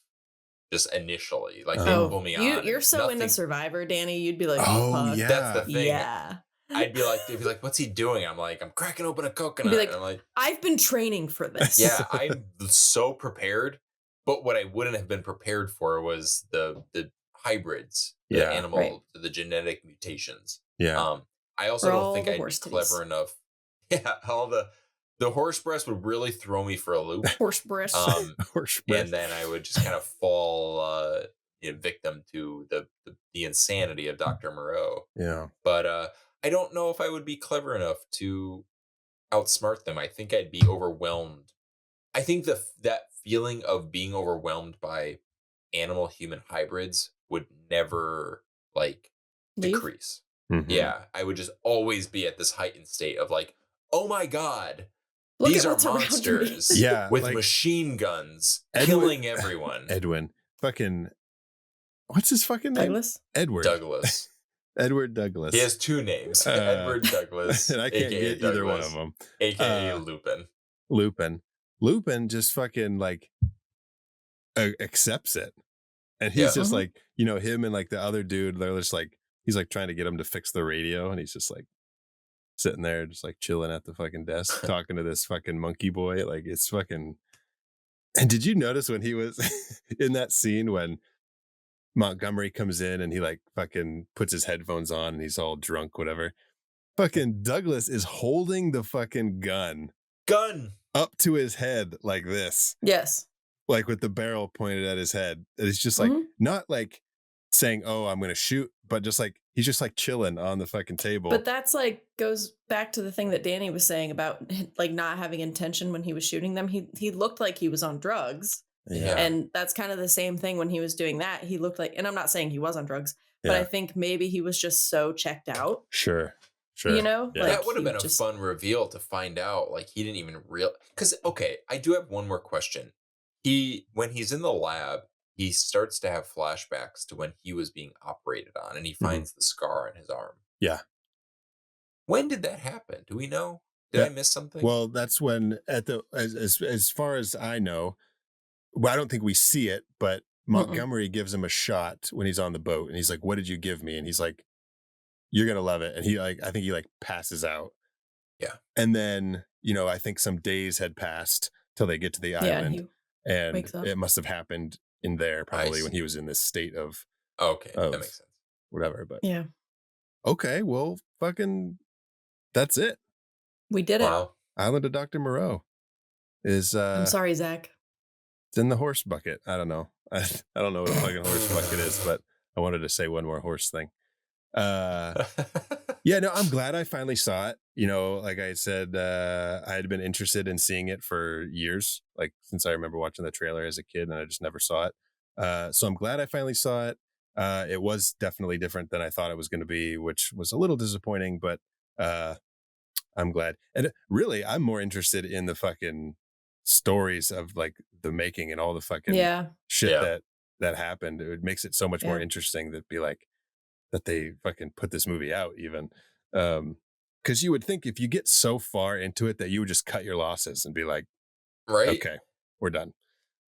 just initially. Like they pull me on. You're and so into nothing- Survivor, Danny. You'd be like, Oh, fuck. yeah. That's the thing. Yeah. I'd be like, they'd be like, "What's he doing?" I'm like, "I'm cracking open a coconut." You'd be like, and I'm like, I've been training for this. "Yeah, I'm so prepared." But what I wouldn't have been prepared for was the hybrids, the Yeah. animal, Right. the genetic mutations. Yeah. I also Or don't all think the I'd be horse titties. clever enough. Yeah, all the horse breast would really throw me for a loop. Horse breast. Horse breath. And then I would just kind of fall victim to the insanity of Dr. Moreau. Yeah. But I don't know if I would be clever enough to outsmart them. I think I'd be overwhelmed. I think that feeling of being overwhelmed by animal human hybrids would never like Leave? decrease. Mhm. Yeah, I would just always be at this heightened state of like, oh my God, Look these at are what's around me. monsters Yeah, with like- machine guns Edward- killing everyone. Edwin. Fucking. What's his fucking name? Douglas? Edward. Douglas. Edward Douglas. He has two names: Edward Douglas, And I can't aka get either one Douglas, of them. aka Lupin. Lupin just fucking like accepts it. And he's Yeah. just Mhm. like, him and like the other dude, they're just like, he's like trying to get him to fix the radio. And he's just like sitting there, just like chilling at the fucking desk, talking to this fucking monkey boy. Like it's fucking. And did you notice when he was in that scene when Montgomery comes in and he like fucking puts his headphones on and he's all drunk, whatever. Fucking Douglas is holding the fucking gun up to his head like this, Yes. like with the barrel pointed at his head. And it's just like, Mhm. not like saying, oh, I'm going to shoot, but just like, he's just like chilling on the fucking table. But that's like goes back to the thing that Danny was saying about like not having intention when he was shooting them. He looked like he was on drugs. Yeah. And that's kind of the same thing when he was doing that. He looked like, and I'm not saying he was on drugs, but I think maybe he was just so checked out. Sure. You know? Yeah. Like, That would have he been a just- fun reveal to find out. Like he didn't even because okay, I do have one more question. When he's in the lab, he starts to have flashbacks to when he was being operated on, and he finds the scar on his arm. Yeah. When did that happen? Do we know? Did I miss something? Well, that's when as far as I know, well, I don't think we see it, but Montgomery gives him a shot when he's on the boat and he's like, what did you give me? And he's like, you're going to love it. And he like, I think he like passes out. Yeah. And then, I think some days had passed till they get to the island and wakes up. it must have happened in there probably I when see. he was in this state of Okay, of- that makes sense. whatever, but Yeah. okay, well, fucking, that's it. We did it. Wow. Island of Dr. Moreau is, I'm sorry, Zach. it's in the horse bucket. I don't know. I don't know what a fucking horse bucket is, but I wanted to say one more horse thing. Yeah, no, I'm glad I finally saw it. Like I said, I had been interested in seeing it for years, like since I remember watching the trailer as a kid, and I just never saw it. So I'm glad I finally saw it. It was definitely different than I thought it was going to be, which was a little disappointing, but I'm glad. And really, I'm more interested in the fucking stories of like the making and all the fucking Yeah. shit Yeah. that that happened. It makes it so much more interesting that be like that they fucking put this movie out even. Because you would think if you get so far into it that you would just cut your losses and be like, right? Okay, we're done.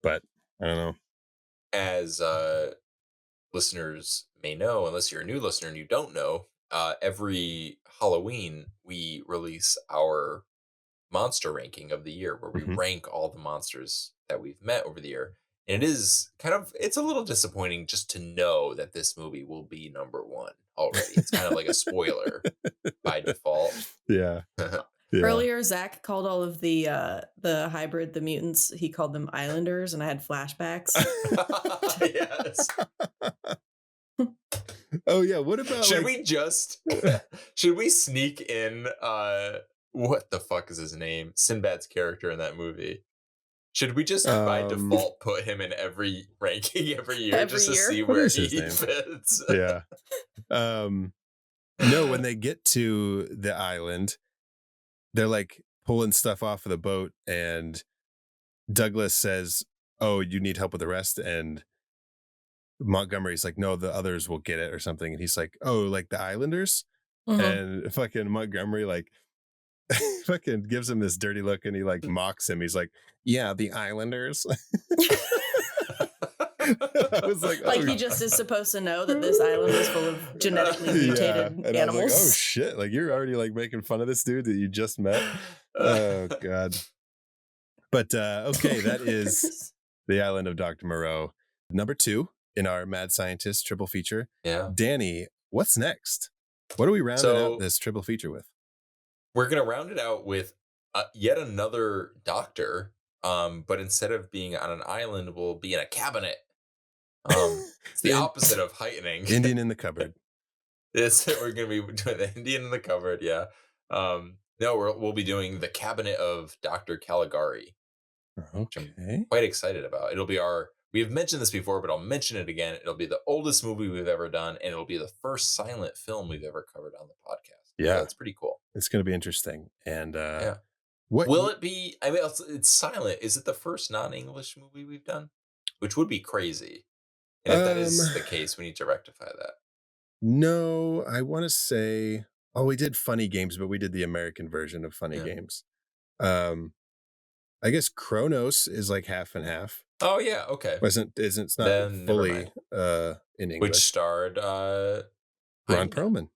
But I don't know. As listeners may know, unless you're a new listener and you don't know, every Halloween we release our monster ranking of the year, where we rank all the monsters that we've met over the year. And it is it's a little disappointing just to know that this movie will be number one already. It's kind of like a spoiler by default. Yeah. Earlier, Zach called all of the hybrid, the mutants, he called them Islanders, and I had flashbacks. Yes. Oh yeah. What about should we sneak in what the fuck is his name? Sinbad's character in that movie. Should we just by default put him in every ranking every year to see where he fits? Yeah. No, when they get to the island, they're like pulling stuff off of the boat, and Douglas says, "Oh, you need help with the rest," and Montgomery's like, "No, the others will get it," or something, and he's like, "Oh, like the Islanders?" And fucking Montgomery like fucking gives him this dirty look, and he like mocks him. He's like, "Yeah, the Islanders." I was like, he just is supposed to know that this island is full of genetically mutated and animals. I was like, oh shit! Like you're already like making fun of this dude that you just met. Oh god. But okay, that is the Island of Dr. Moreau, number 2 in our Mad Scientist triple feature. Yeah, Danny, what's next? What are we rounding out this triple feature with? We're gonna round it out with yet another doctor. But instead of being on an island, we'll be in a cabinet. It's the opposite of heightening. Indian in the cupboard. We're going to be doing the Indian in the cupboard. Yeah. No, we'll be doing the cabinet of Dr. Caligari. Which I'm quite excited about. It'll be we've mentioned this before, but I'll mention it again. It'll be the oldest movie we've ever done, and it'll be the first silent film we've ever covered on the podcast. Yeah. So that's pretty cool. It's going to be interesting. And yeah. What will it be? I mean, it's silent. Is it the first non-English movie we've done? Which would be crazy. And if that is the case, we need to rectify that. No, I want to say, we did Funny Games, but we did the American version of Funny Games. I guess Kronos is like half and half. Oh yeah, okay. It's not then, fully in English. Which starred Ron Perlman.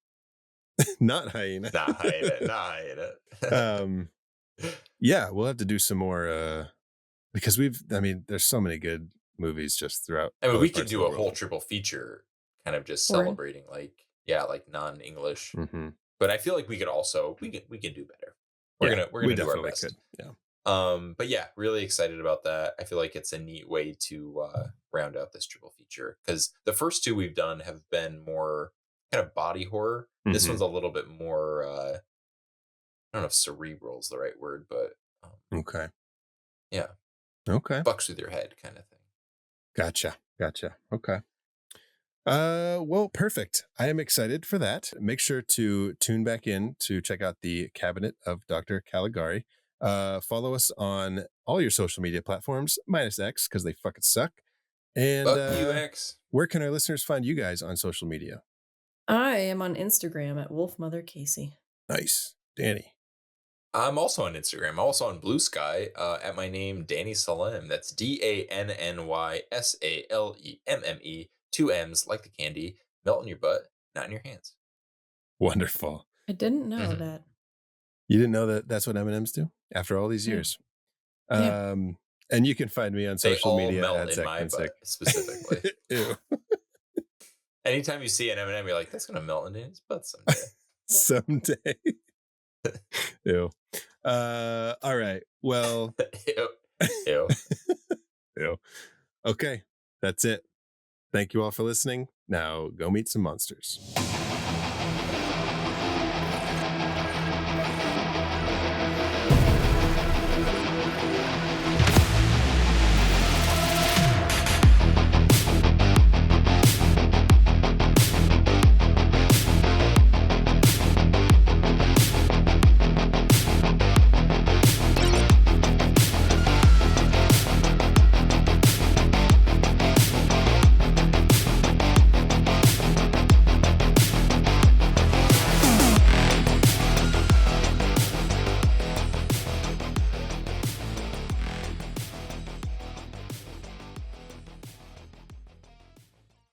Not Hyena. Not Hyena. Yeah, we'll have to do some more because there's so many good movies just throughout. I mean, we could do a whole triple feature kind of just celebrating like non-English. But I feel like we could also we can do better. We're gonna do our best. Yeah. But yeah, really excited about that. I feel like it's a neat way to round out this triple feature, because the first two we've done have been more kind of body horror. This one's a little bit more I don't know if cerebral is the right word, but okay. Yeah. Okay. Bucks with your head kind of thing. Gotcha. Okay. Well, perfect. I am excited for that. Make sure to tune back in to check out the Cabinet of Dr. Caligari. Follow us on all your social media platforms, minus X, because they fucking suck. And fuck you, X. Where can our listeners find you guys on social media? I am on Instagram at WolfMotherCasey. Nice. Danny. I'm also on Instagram. I'm also on Blue Sky at my name, Danny Salem. That's DANNYSALEMME. 2 M's like the candy. Melt in your butt, not in your hands. Wonderful. I didn't know that. You didn't know that that's what M&Ms do after all these years? Yeah. And you can find me on social media at in my butt, specifically. Ew. Anytime you see an M&M, you're like, that's going to melt into his butt someday. Someday. Ew. All right. Well. Ew. Ew. Okay. That's it. Thank you all for listening. Now go meet some monsters.